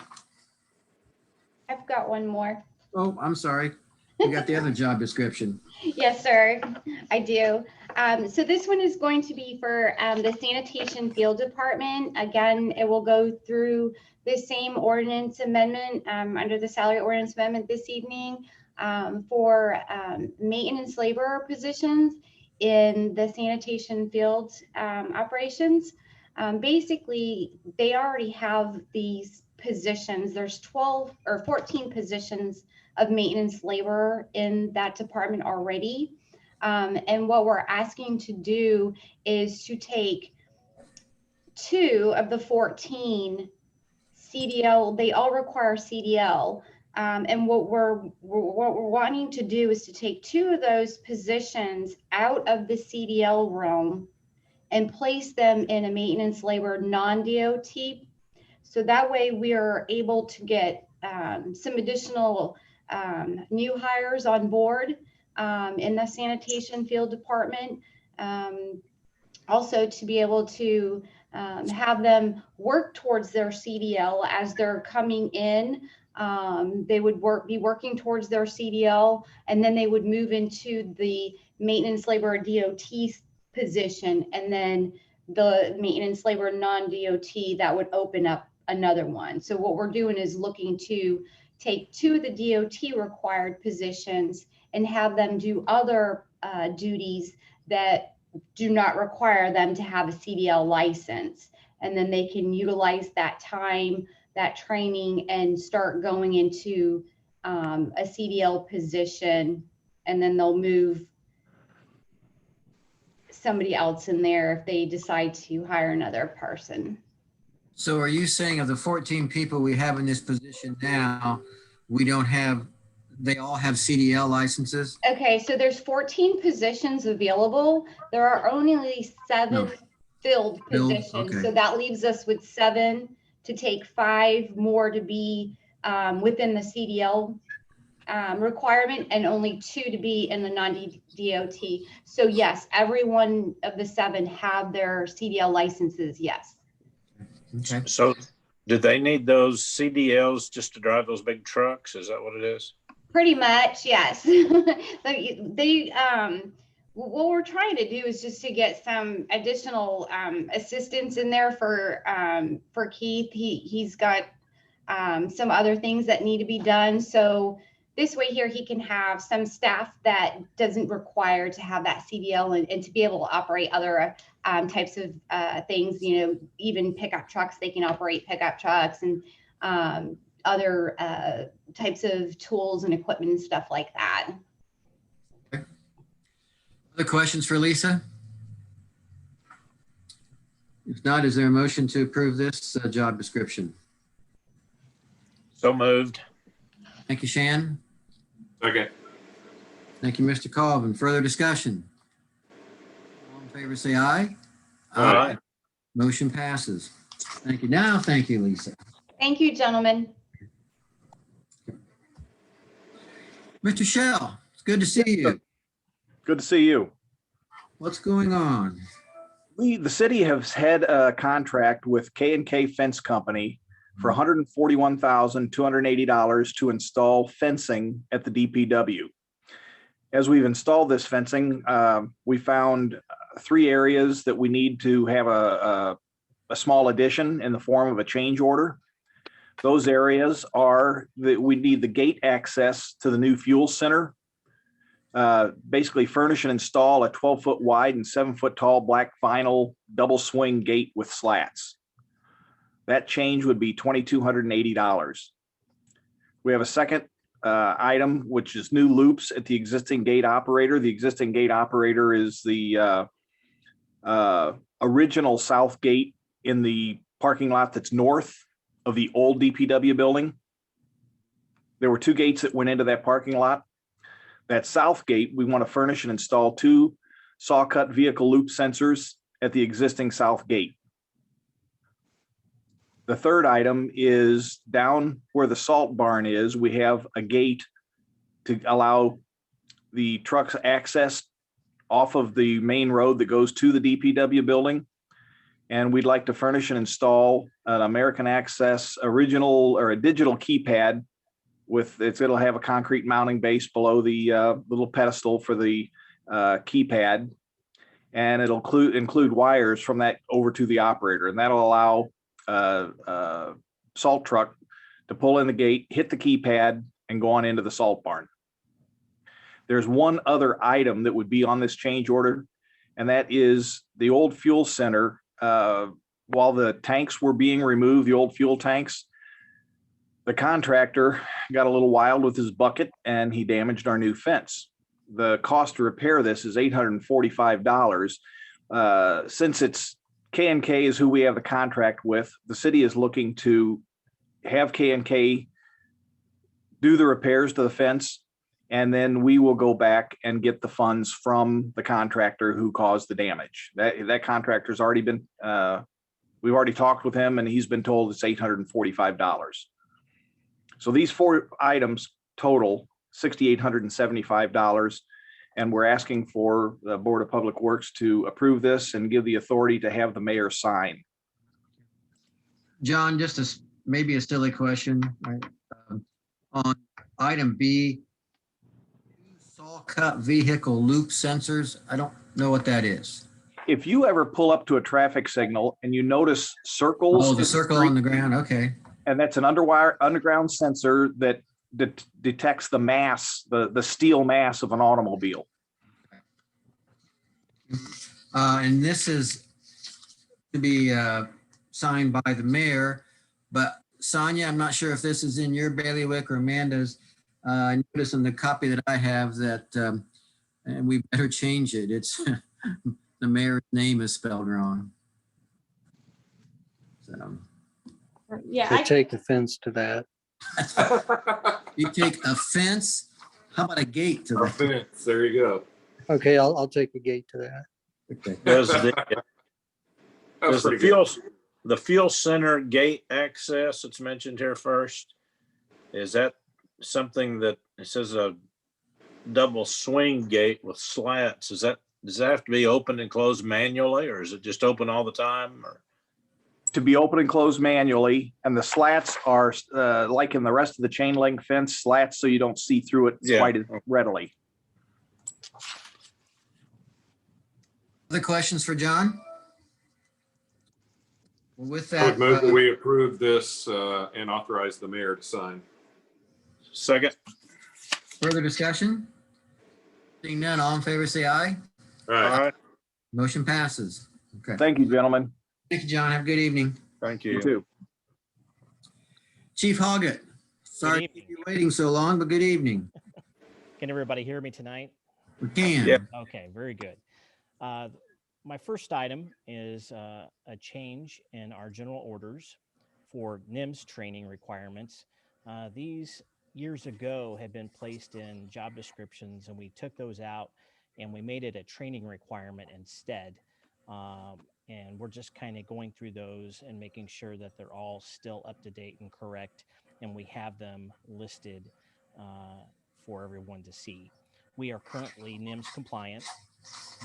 I've got one more. Oh, I'm sorry. We got the other job description. Yes, sir, I do. So this one is going to be for the sanitation field department. Again, it will go through the same ordinance amendment under the salary ordinance amendment this evening for maintenance labor positions in the sanitation field operations. Basically, they already have these positions. There's 12 or 14 positions of maintenance labor in that department already. And what we're asking to do is to take 2 of the 14 CDL, they all require CDL. And what we're wanting to do is to take 2 of those positions out of the CDL realm and place them in a maintenance labor non-DOT. So that way we are able to get some additional new hires on board in the sanitation field department. Also to be able to have them work towards their CDL as they're coming in. They would be working towards their CDL, and then they would move into the maintenance labor DOT position, and then the maintenance labor non-DOT, that would open up another one. So what we're doing is looking to take 2 of the DOT required positions and have them do other duties that do not require them to have a CDL license. And then they can utilize that time, that training, and start going into a CDL position. And then they'll move somebody else in there if they decide to hire another person. So are you saying of the 14 people we have in this position now, they all have CDL licenses? Okay, so there's 14 positions available. There are only 7 filled positions. Okay. So that leaves us with 7 to take 5 more to be within the CDL requirement, and only 2 to be in the non-DOT. So yes, every one of the 7 have their CDL licenses, yes. Okay. So do they need those CDLs just to drive those big trucks? Is that what it is? Pretty much, yes. What we're trying to do is just to get some additional assistance in there for Keith. He's got some other things that need to be done. So this way here, he can have some staff that doesn't require to have that CDL and to be able to operate other types of things, you know, even pickup trucks. They can operate pickup trucks and other types of tools and equipment and stuff like that. Other questions for Lisa? If not, is there a motion to approve this job description? So moved. Thank you, Shan. Okay. Thank you, Mr. Colvin. Further discussion? All in favor, say aye. Aye. Motion passes. Thank you. Now, thank you, Lisa. Thank you, gentlemen. Mr. Shell, it's good to see you. Good to see you. What's going on? The city has had a contract with K&K Fence Company for $141,280 to install fencing at the DPW. As we've installed this fencing, we found 3 areas that we need to have a small addition in the form of a change order. Those areas are that we need the gate access to the new fuel center. Basically furnish and install a 12-foot wide and 7-foot tall black vinyl double swing gate with slats. That change would be $2,280. We have a second item, which is new loops at the existing gate operator. The existing gate operator is the original south gate in the parking lot that's north of the old DPW building. There were 2 gates that went into that parking lot. That south gate, we want to furnish and install 2 saw cut vehicle loop sensors at the existing south gate. The third item is down where the salt barn is. We have a gate to allow the trucks access off of the main road that goes to the DPW building. And we'd like to furnish and install an American Access original or a digital keypad with it'll have a concrete mounting base below the little pedestal for the keypad, and it'll include wires from that over to the operator, and that'll allow salt truck to pull in the gate, hit the keypad, and go on into the salt barn. There's one other item that would be on this change order, and that is the old fuel center. While the tanks were being removed, the old fuel tanks, the contractor got a little wild with his bucket and he damaged our new fence. The cost to repair this is $845. Since it's K&K is who we have the contract with, the city is looking to have K&K do the repairs to the fence, and then we will go back and get the funds from the contractor who caused the damage. That contractor's already been, we've already talked with him and he's been told it's $845. So these 4 items total $6,875, and we're asking for the Board of Public Works to approve this and give the authority to have the mayor sign. John, just maybe a silly question, right? On item B, saw cut vehicle loop sensors. I don't know what that is. If you ever pull up to a traffic signal and you notice circles. Oh, the circle on the ground. Okay. And that's an underground sensor that detects the mass, the steel mass of an automobile. And this is to be signed by the mayor, but Sonia, I'm not sure if this is in your bailiwick or Amanda's. I noticed in the copy that I have that, and we better change it. It's the mayor's name is spelled wrong. So. Yeah, I take offense to that. You take offense? How about a gate to that? Offense, there you go. Okay, I'll take a gate to that. Okay. Does That's the pretty good. fuel center gate access that's mentioned here first, is that something that it says a double swing gate with slats? Does that have to be open and closed manually, or is it just open all the time? Or? To be open and closed manually, and the slats are like in the rest of the chain link fence slats, so you don't see through it quite as readily. Other questions for John? Well, with I would that, move that we approve this and authorize the mayor to sign. Second. further discussion? Seeing none, all in favor, say aye. All right. Motion passes. Okay. Thank you, gentlemen. Thank you, John. Have a good evening. Thank You you. too. Chief Hoggett, sorry to keep you waiting so long, but good evening. Can everybody hear me tonight? We can. Yeah. Okay, very good. My first item is a change in our general orders for NIMS training requirements. These years ago had been placed in job descriptions, and we took those out and we made it a training requirement instead. And we're just kind of going through those and making sure that they're all still up to date and correct, and we have them listed for everyone to see. We are currently NIMS compliant,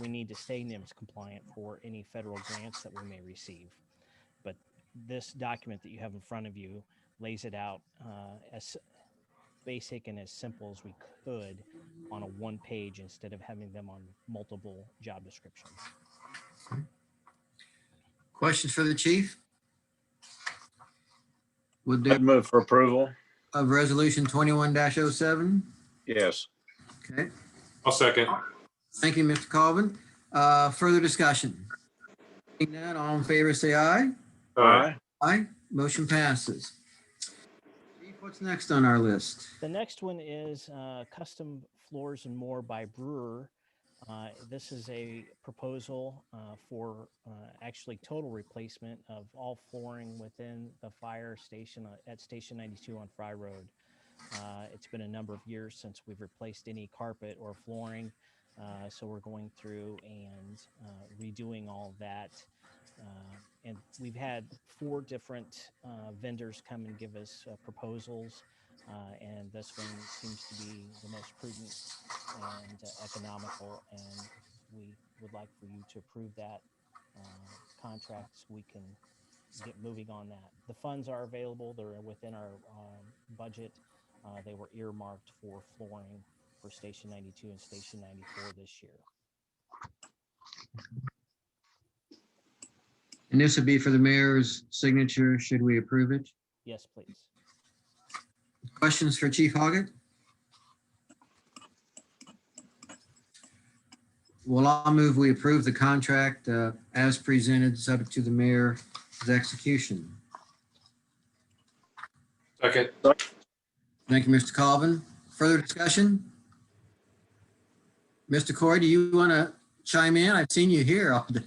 we need to stay NIMS compliant for any federal grants that we may receive. But this document that you have in front of you lays it out as basic and as simple as we could on a one page instead of having them on multiple job descriptions. Questions for the chief? Would I'd there move for approval. of resolution 21-07? Yes. Okay, I'll second. thank you, Mr. Colvin. Further discussion? Seeing none, all in favor, say aye. Aye. Aye, motion passes. Chief, what's next on our list? The next one is custom floors and more by Brewer. This is a proposal for actually total replacement of all flooring within the fire station at Station 92 on Fry Road. It's been a number of years since we've replaced any carpet or flooring, so we're going through and redoing all that. And we've had 4 different vendors come and give us proposals, and this one seems to be the most prudent and economical, and we would like for you to approve that contract so we can get moving on that. The funds are available. They're within our budget. They were earmarked for flooring for Station 92 and Station 94 this year. And this would be for the mayor's signature, should we approve it? Yes, please. Questions for Chief Hoggett? Well, I'll move we approve the contract as presented, subject to the mayor's execution. Second. Thank you, Mr. Colvin. Further discussion? Mr. Coy, do you want to chime in? I've seen you here all day.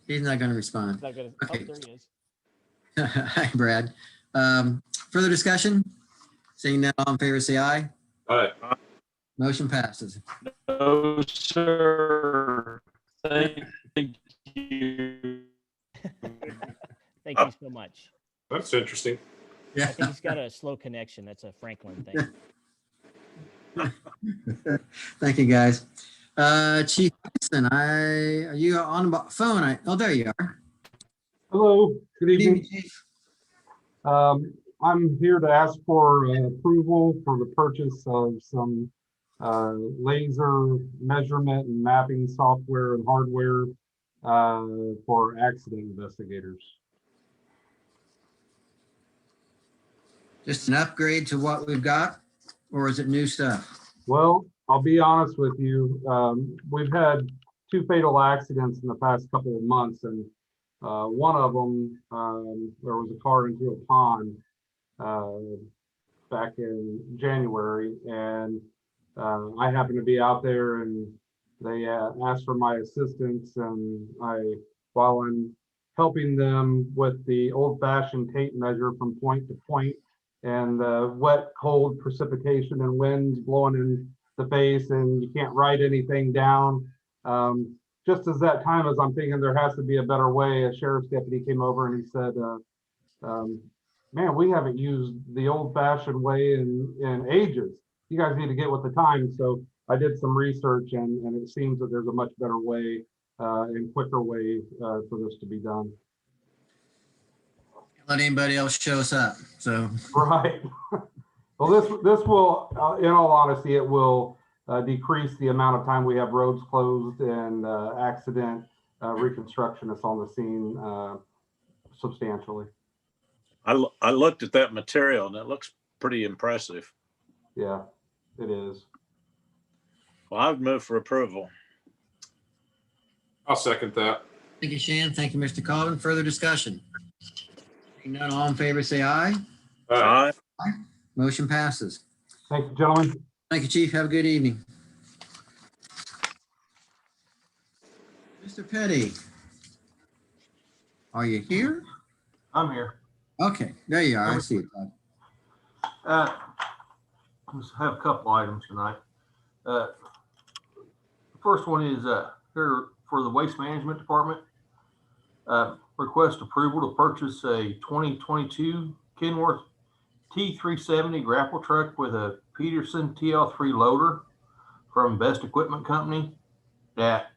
He's not going to respond. Not gonna, Okay. oh, there he is. Hi, Brad. Further discussion? Seeing none, all in favor, say aye. Aye. Motion passes. No, sir. Thank you. Thank you so much. That's interesting. I think he's got a slow connection. That's a Franklin thing. Thank you, guys. Chief Hudson, are you on the phone? Oh, there you are. Hello, good evening. Chief. I'm here to ask for approval for the purchase of some laser measurement and mapping software and hardware for accident investigators. Just an upgrade to what we've got, or is it new stuff? Well, I'll be honest with you. We've had 2 fatal accidents in the past couple of months, and one of them, there was a car into a pond back in January, and I happened to be out there, and they asked for my assistance, and while I'm helping them with the old-fashioned tape measure from point to point, and the wet, cold precipitation and winds blowing in the face, and you can't write anything down. Just as that time as I'm thinking there has to be a better way, a sheriff's deputy came over and he said, man, we haven't used the old-fashioned way in ages. You guys need to get with the times. So I did some research, and it seems that there's a much better way and quicker way for this to be done. Let anybody else show us up. So right. Well, this will, in all honesty, it will decrease the amount of time we have roads closed and accident reconstructionists on the scene substantially. I looked at that material and it looks pretty impressive. Yeah, it is. Well, I would move for approval. I'll second that. thank you, Shan. Thank you, Mr. Colvin. Further discussion? Seeing none, all in favor, say aye. Aye. Motion passes. Thank you, gentlemen. Thank you, Chief. Have a good evening. Mr. Petty, are you here? I'm here. Okay, there you are. I see it, Todd. I have a couple items tonight. The first one is here for the Waste Management Department. Request approval to purchase a 2022 Kenworth T370 grapple truck with a Peterson TL3 loader from Best Equipment Company at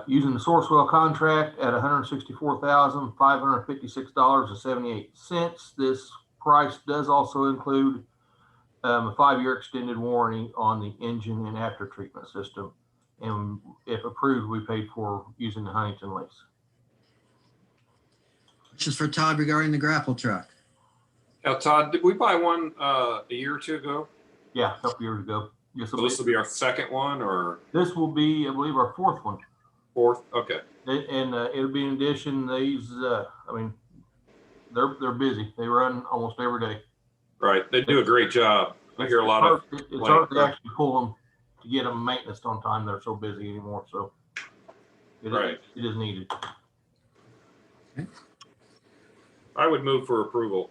using the Sourcewell contract at $164,556.78. This price does also include a 5-year extended warranty on the engine and after treatment system. And if approved, we paid for using the Huntington lease. Questions for Todd regarding the grapple truck? Now, Todd, did we buy one a year or two ago? Yeah, a couple years ago. Yes, So this will be our second one, or this will be, I believe, our fourth one. fourth? Okay. And it'll be in addition. These, I mean, they're busy. They run almost every day. Right. They do a great job. I hear a lot of. It's hard to actually pull them to get them maintenance on time. They're so busy anymore. So it is needed. I would move for approval.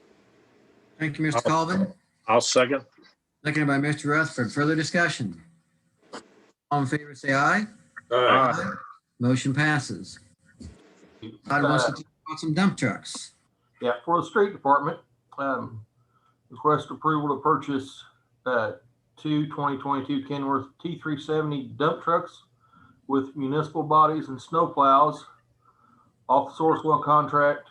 Thank you, Mr. Colvin. I'll second. Seconded by Mr. Rutherford. Further discussion? All in favor, say aye. Aye. Motion passes. Todd wants to talk about some dump trucks. Yeah, for the street department, request approval to purchase 2 2022 Kenworth T370 dump trucks with municipal bodies and snow plows off the Sourcewell contract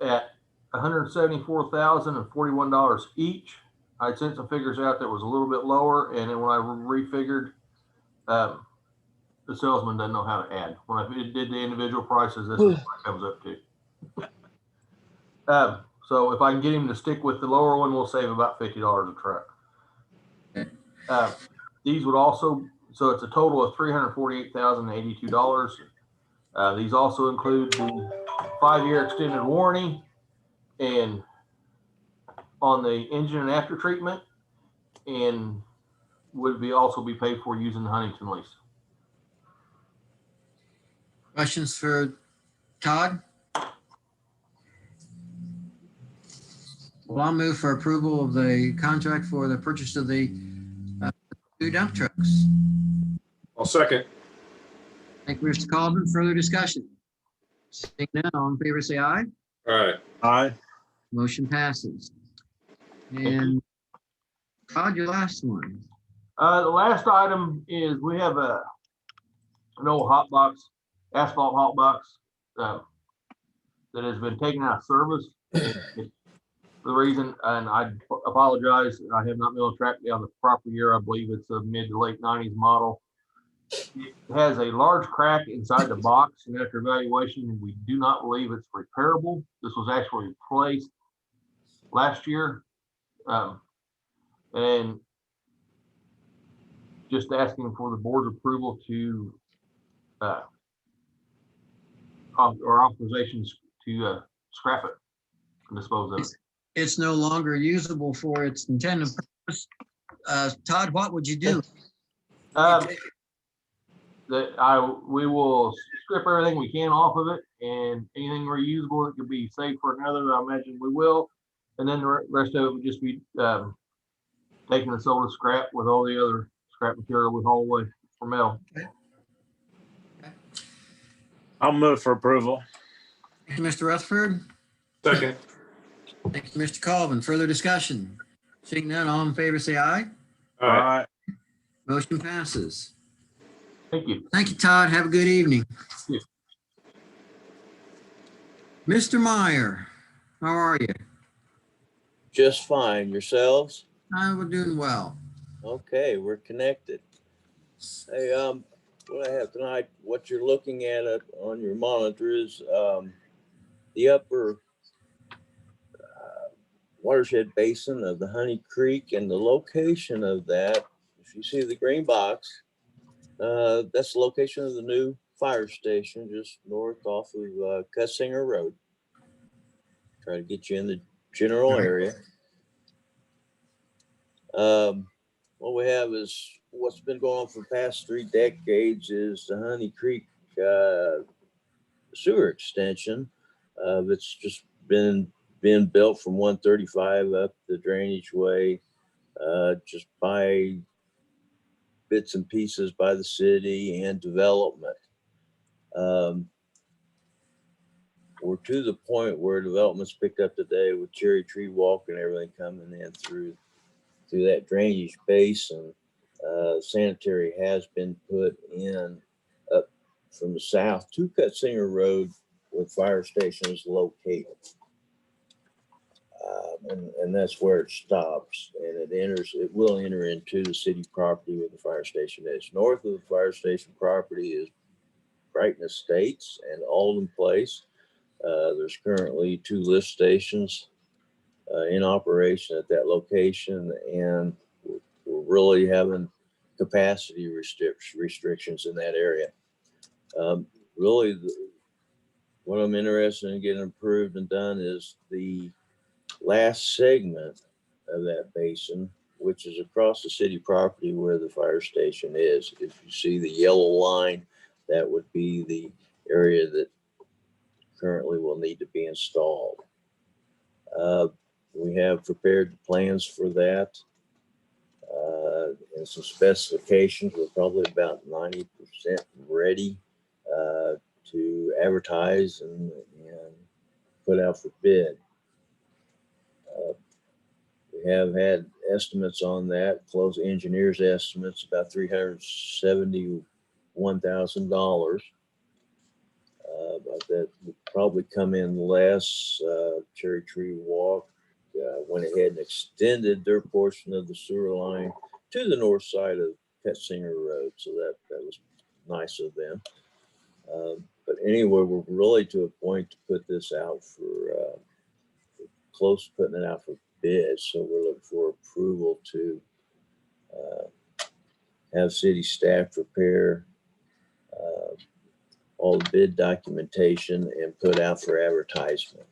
at $174,041 each. I sent some figures out that was a little bit lower, and then when I refigured, the salesman doesn't know how to add. When I did the individual prices, this is what it comes up to. So if I can get him to stick with the lower one, we'll save about $50 a truck. These would also, so it's a total of $348,082. These also include the 5-year extended warranty and on the engine and after treatment, and would be also be paid for using the Huntington lease. Questions for Todd? Well, I'll move for approval of the contract for the purchase of the 2 dump trucks. I'll second. Thank you, Mr. Colvin. Further discussion? Seeing none, all in favor, say aye. All right. Aye. Motion passes. And Todd, your last one. The last item is we have an old hot box, asphalt hot box that has been taken out of service. For the reason, and I apologize, I have not been able to track down the proper year. I believe it's a mid to late 90s model. It has a large crack inside the box, and after evaluation, we do not believe it's repairable. This was actually replaced last year. And just asking for the board's approval to or authorizations to scrap it and dispose of it. It's no longer usable for its intended purpose. Todd, what would you do? We will strip everything we can off of it, and anything reusable that could be saved for another, I imagine we will. And then the rest of it would just be taking the sold to scrap with all the other scrap material we haul away for metal. I'll move for approval. Thank you, Mr. Rutherford. Second. Thank you, Mr. Colvin. Further discussion? Seeing none, all in favor, say aye. Aye. Motion passes. Thank you. Thank you, Todd. Have a good evening. Yes. Mr. Meyer, how are you? Just fine. Yourselves? We're doing well. Okay, we're connected. Hey, what I have tonight, what you're looking at on your monitor is the upper watershed basin of the Honey Creek, and the location of that. If you see the green box, that's the location of the new fire station just north off of Cussinger Road. Try to get you in the general area. What we have is what's been going on for the past 3 decades is the Honey Creek sewer extension. It's just been built from 135 up the drainage way, just by bits and pieces by the city and development. We're to the point where development's picked up today with Cherry Tree Walk and everything coming in through that drainage basin. Sanitary has been put in up from the south to Cutsinger Road where the fire station is located. And that's where it stops, and it will enter into the city property where the fire station is. North of the fire station property is Brighton Estates and Alden Place. There's currently 2 lift stations in operation at that location, and we're really having capacity restrictions in that area. Really, what I'm interested in getting approved and done is the last segment of that basin, which is across the city property where the fire station is. If you see the yellow line, that would be the area that currently will need to be installed. We have prepared the plans for that and some specifications. We're probably about 90% ready to advertise and put out for bid. We have had estimates on that, close engineers' estimates, about $371,000. But that would probably come in less. Cherry Tree Walk went ahead and extended their portion of the sewer line to the north side of Cutsinger Road. So that was nice of them. But anyway, we're really to a point to put this out for close to putting it out for bid. So we're looking for approval to have city staff prepare all the bid documentation and put out for advertisement.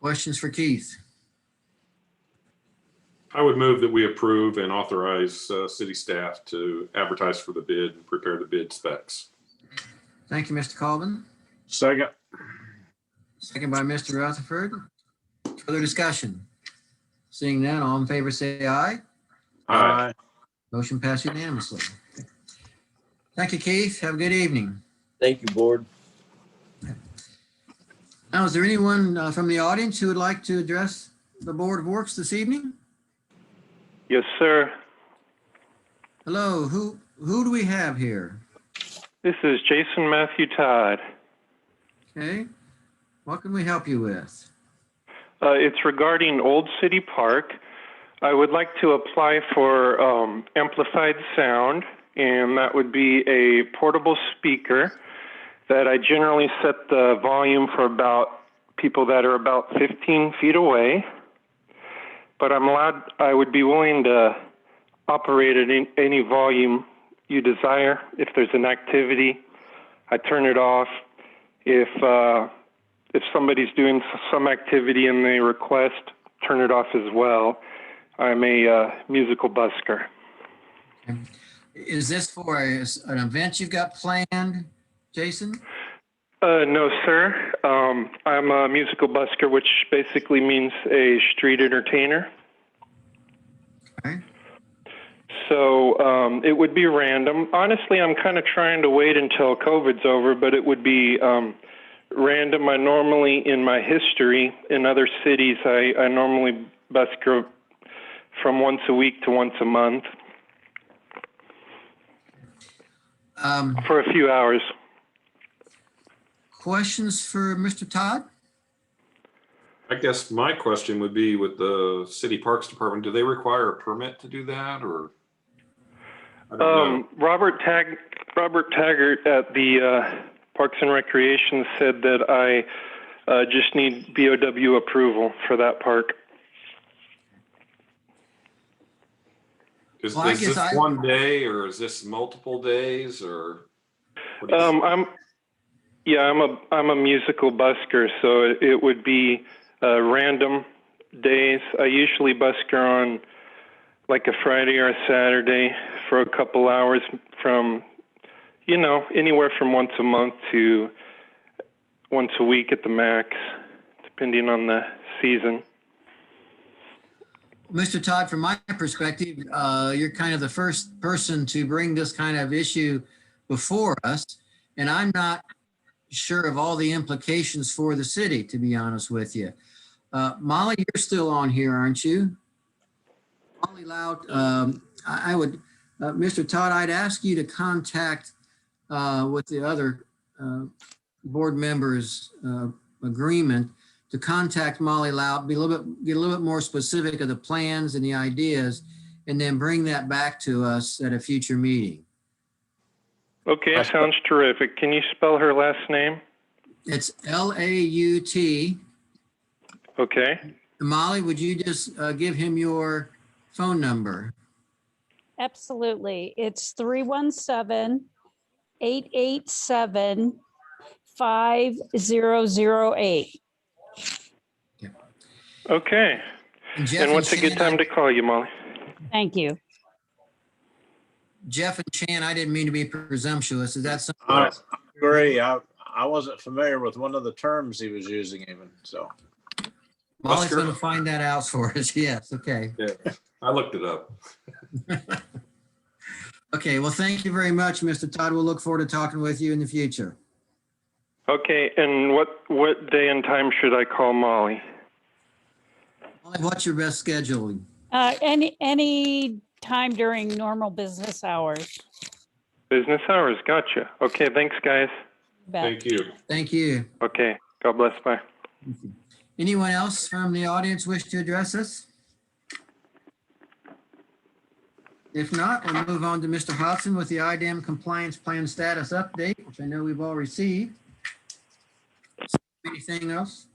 Questions for Keith? I would move that we approve and authorize city staff to advertise for the bid and prepare the bid specs. Thank you, Mr. Colvin. Second. Second by Mr. Rutherford. Further discussion? Seeing none, all in favor say aye. Aye. Motion passed unanimously. Thank you, Keith. Have a good evening. Thank you, board. Now, is there anyone from the audience who would like to address the Board of Works this evening? Yes, sir. Hello, who do we have here? This is Jason Matthew Todd. Okay, what can we help you with? It's regarding Old City Park. I would like to apply for amplified sound, and that would be a portable speaker that I generally set the volume for about people that are about 15 feet away. But I would be willing to operate at any volume you desire. If there's an activity, I turn it off. If somebody's doing some activity and they request, turn it off as well. I'm a musical busker. Is this for an event you've got planned, Jason? No, sir. I'm a musical busker, which basically means a street entertainer. Okay. So it would be random. Honestly, I'm kind of trying to wait until COVID's over, but it would be random. I normally, in my history in other cities, I normally busker from once a week to once a month for a few hours. Questions for Mr. Todd? I guess my question would be with the City Parks Department, do they require a permit to do that, or? I don't know. Robert Taggart at the Parks and Recreation said that I just need BOW approval for that park. Is this one day, or is this multiple days, or? What do you I'm a musical busker, so it would be random days. I usually busker on like a Friday or a Saturday for a couple hours from, anywhere from once a month to once a week at the max, depending on the season. Mr. Todd, from my perspective, you're kind of the first person to bring this kind of issue before us, and I'm not sure of all the implications for the city, to be honest with you. Molly, you're still on here, aren't you? Molly Lout, I would, Mr. Todd, I'd ask you to contact with the other board members' agreement to contact Molly Lout, get a little bit more specific of the plans and the ideas, and then bring that back to us at a future meeting. Okay, sounds terrific. Can you spell her last name? It's Laut. Okay. Molly, would you just give him your phone number? Absolutely. It's 317-887-5008. Okay. And what's a good time to call you, Molly? Thank you. Jeff and Shan, I didn't mean to be presumptuous. Is that something? I agree. I wasn't familiar with one of the terms he was using even, so. Molly's going to find that out for us. Yes. Okay. Yeah, I looked it up. Okay. Well, thank you very much, Mr. Todd. We'll look forward to talking with you in the future. Okay, and what day and time should I call Molly? Molly, what's your best schedule? Any time during normal business hours. Business hours, gotcha. Okay, thanks, guys. Thank you. Thank you. Okay, God bless, bye. Anyone else from the audience wish to address us? If not, we'll move on to Mr. Hodson with the IDAM compliance plan status update, which I know we've all received. Anything else?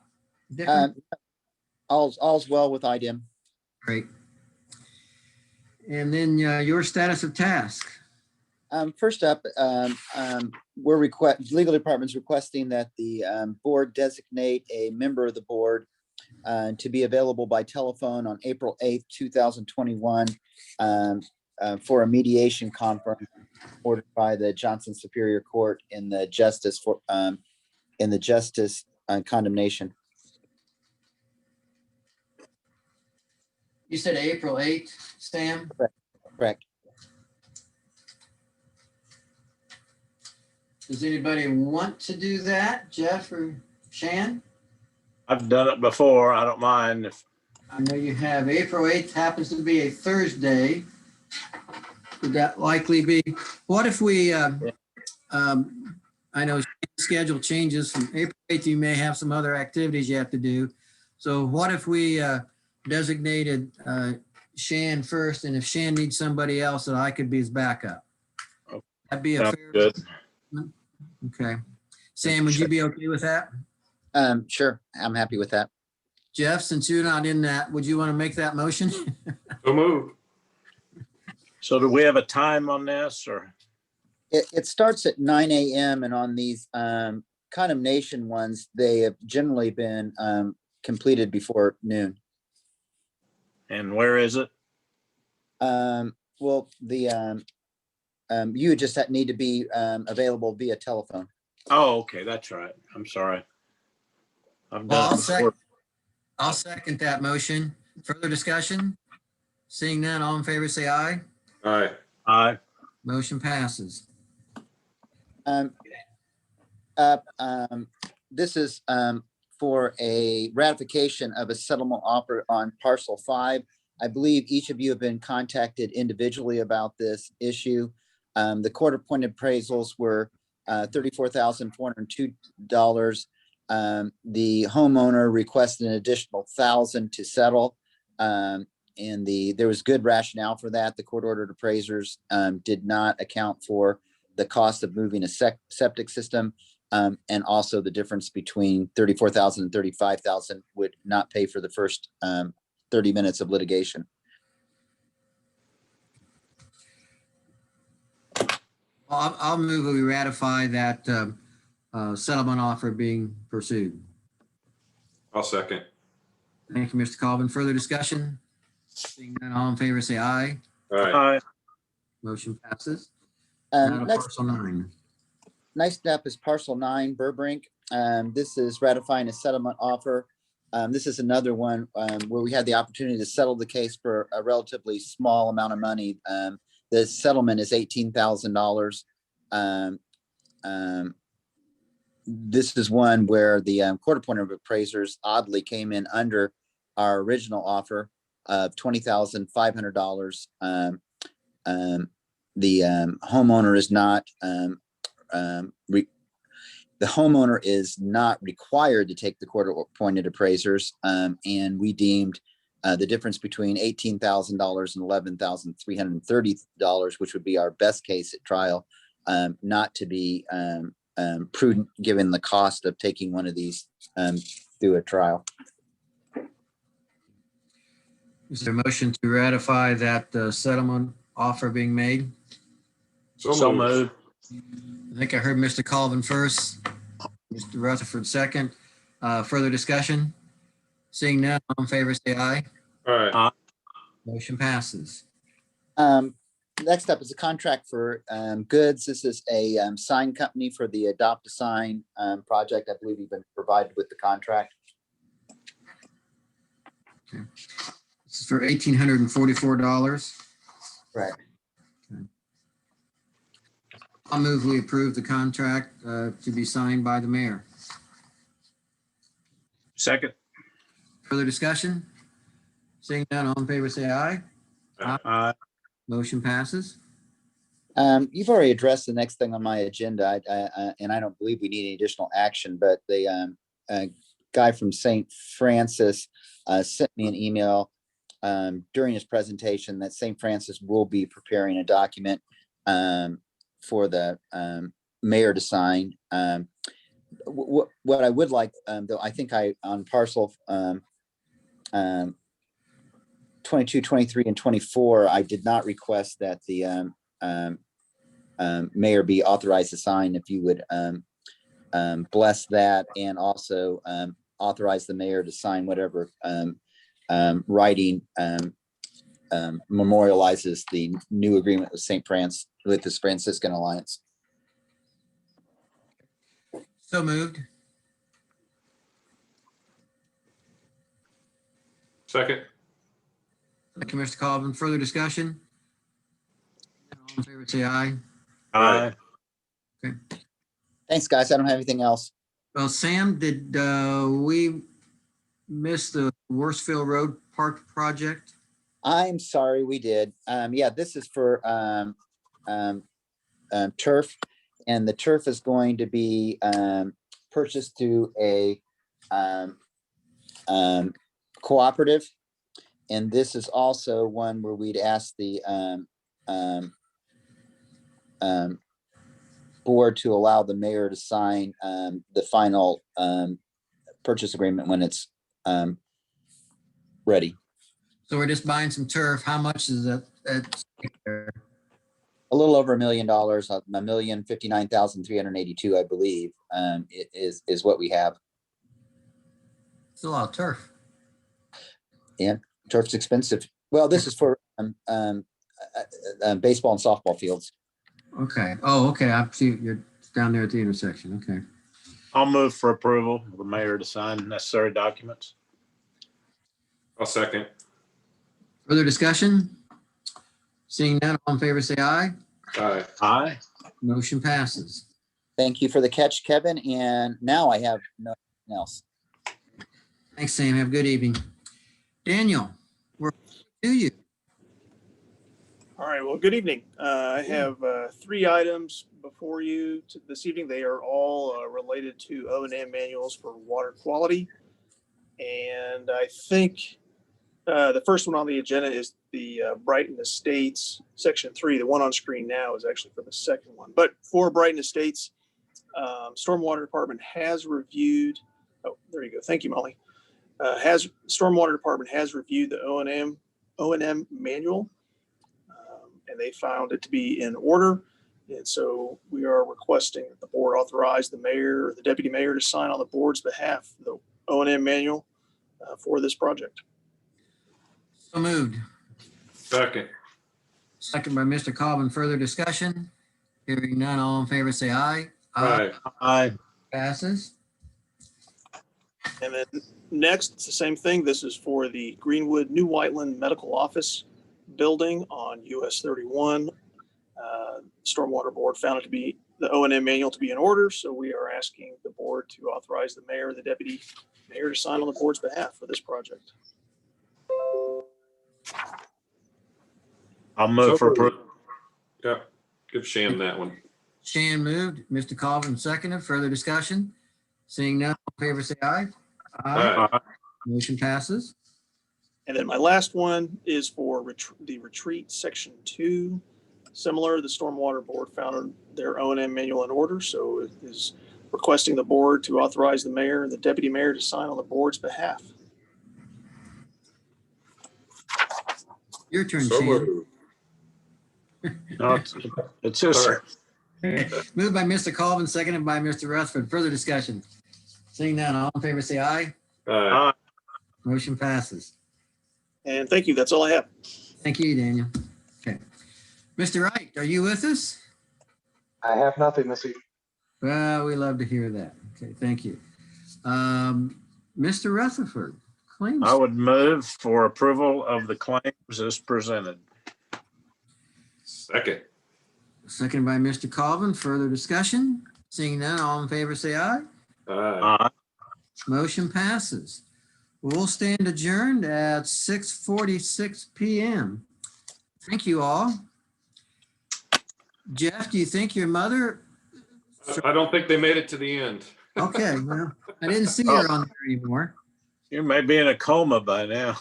All's well with IDAM. Great. And then your status of task. First up, legal department's requesting that the board designate a member of the board to be available by telephone on April 8th, 2021 for a mediation conference ordered by the Johnson Superior Court in the justice condemnation. You said April 8th, Sam? Correct. Does anybody want to do that? Jeff or Shan? I've done it before. I don't mind if. I know you have. April 8th happens to be a Thursday. Would that likely be, what if we, I know schedule changes from April 8th, you may have some other activities you have to do. So what if we designated Shan first, and if Shan needs somebody else, that I could be his backup? That'd be a fair. Good. Okay. Sam, would you be okay with that? Sure, I'm happy with that. Jeff, since you're not in that, would you want to make that motion? So move. So do we have a time on this, or? It starts at 9 a.m. and on these condemnation ones, they have generally been completed before noon. And where is it? Well, the you just need to be available via telephone. Oh, okay, that's right. I'm sorry. I've done it before. I'll second that motion. Further discussion? Seeing none, all in favor, say aye. Aye. Aye. Motion passes. This is for a ratification of a settlement offer on parcel 5. I believe each of you have been contacted individually about this issue. The court appointed appraisals were $34,402. The homeowner requested an additional $1,000 to settle. There was good rationale for that. The court ordered appraisers did not account for the cost of moving a septic system, and also the difference between $34,000 and $35,000 would not pay for the first 30 minutes of litigation. I'll move that we ratify that settlement offer being pursued. I'll second. Thank you, Mr. Colvin. Further discussion? Seeing none, all in favor, say aye. Aye. Motion passes. Now to Next, parcel 9. next step is parcel 9, Burbrink. This is ratifying a settlement offer. This is another one where we had the opportunity to settle the case for a relatively small amount of money. The settlement is $18,000. This is one where the court appointed appraisers oddly came in under our original offer. of $20,500. The homeowner is not the homeowner is not required to take the court-appointed appraisers, and we deemed the difference between $18,000 and $11,330, which would be our best case at trial, not to be prudent given the cost of taking one of these through a trial. Is there a motion to ratify that settlement offer being made? So moved. I think I heard Mr. Colvin first, Mr. Rutherford second. Further discussion? Seeing none, all in favor, say aye. All right. Motion passes. Next up is a contract for goods. This is a sign company for the Adopt a Sign project. I believe you've been provided with the contract. Okay. This is for $1,844. Right. I'll move we approve the contract to be signed by the mayor. Second. Further discussion? Seeing none, all in favor, say aye. Aye. Motion passes. You've already addressed the next thing on my agenda, and I don't believe we need any additional action, but the guy from St. Francis sent me an email during his presentation that St. Francis will be preparing a document for the mayor to sign. What I would like, though, I think on parcel 22, 23, and 24, I did not request that the mayor be authorized to sign. If you would bless that, and also authorize the mayor to sign whatever writing memorializes the new agreement with with this Franciscan Alliance. So moved. Second. Thank you, Mr. Colvin. Further discussion? All in favor, say aye. Aye. Okay. Thanks, guys. I don't have anything else. Well, Sam, did we miss the Worsfield Road Park project? I'm sorry, we did. Yeah, this is for turf, and the turf is going to be purchased through a cooperative. And this is also one where we'd ask the board to allow the mayor to sign the final purchase agreement when it's ready. So we're just buying some turf. How much is that? A little over $1 million, $1,059,382, I believe, is what we have. It's a lot of turf. Yeah, turf's expensive. Well, this is for baseball and softball fields. Okay. Oh, okay. I see you're down there at the intersection. Okay. I'll move for approval of the mayor to sign necessary documents. I'll second. Further discussion? Seeing none, all in favor, say aye. Aye. Aye. Motion passes. Thank you for the catch, Kevin. And now I have nothing else. Thanks, Sam. Have a good evening. Daniel, where do you? All right, well, good evening. I have 3 items before you this evening. They are all related to O&M manuals for water quality. And I think the first one on the agenda is the Brighton Estates Section 3. The one on screen now is actually for the second one. But for Brighton Estates, Stormwater Department has reviewed, oh, there you go. Thank you, Molly. Stormwater Department has reviewed the O&M manual, and they found it to be in order. And so we are requesting that the board authorize the mayor or the deputy mayor to sign on the board's behalf the O&M manual for this project. So moved. Second. Second by Mr. Colvin. Further discussion? Hearing none, all in favor, say aye. Aye. Aye. Passes. And then next, it's the same thing. This is for the Greenwood New Whiteland Medical Office building on US 31. Stormwater Board found it to be the O&M manual to be in order. So we are asking the board to authorize the mayor, the deputy mayor to sign on the board's behalf for this project. I'll move for So- approval. Yeah, give Shan that one. Shan moved, Mr. Colvin seconded. Further discussion? Seeing none, all in favor say aye. Aye. Motion passes. And then my last one is for the retreat section 2. Similar, the Stormwater Board found their O&M manual in order, so it is requesting the board to authorize the mayor and the deputy mayor to sign on the board's behalf. Your turn, So Shan. moved. No, it's just, Sorry. Moved by Mr. Colvin, seconded by Mr. Rutherford. Further discussion? Seeing none, all in favor say aye. Aye. Motion passes. And thank you, that's all I have. Thank you, Daniel. Okay. Mr. Wright, are you with us? I have nothing, Missy. Well, we love to hear that. Okay, thank you. Mr. Rutherford, claims. I would move for approval of the claims as presented. Second. Seconded by Mr. Colvin. Further discussion? Seeing none, all in favor say aye. Aye. Motion passes. We'll stand adjourned at 6:46 p.m. Thank you all. Jeff, do you think your mother? I don't think they made it to the end. Okay, well, I didn't see her on there anymore. You may be in a coma by now.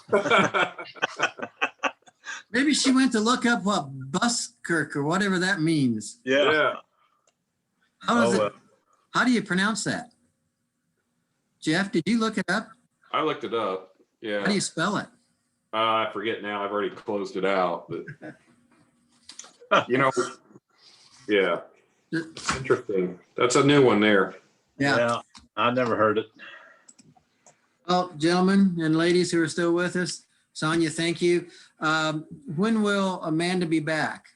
Maybe she went to look up what Buskirk or whatever that means. Yeah. How does Oh, it? How do you pronounce that? Jeff, did you look it up? I looked it up. Yeah. How do you spell it? I forget now. I've already closed it out, but you know, yeah. Interesting. That's a new one there. Yeah. I never heard it. Well, gentlemen and ladies who are still with us, Sonia, thank you. When will Amanda be back?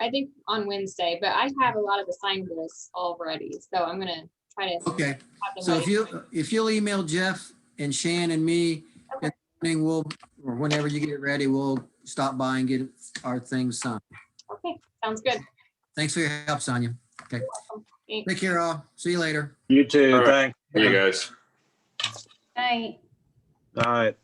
I think on Wednesday, but I have a lot of the signed lists already, so I'm gonna try to. Okay. have them So ready. if you'll email Jeff and Shan and me, in the morning, or whenever you get it ready, we'll stop by and get our things signed. Okay, sounds good. Thanks for your help, Sonia. Okay. Thanks. Take care, all. See you later. You too. All right. Thanks. See you guys. Night. All right.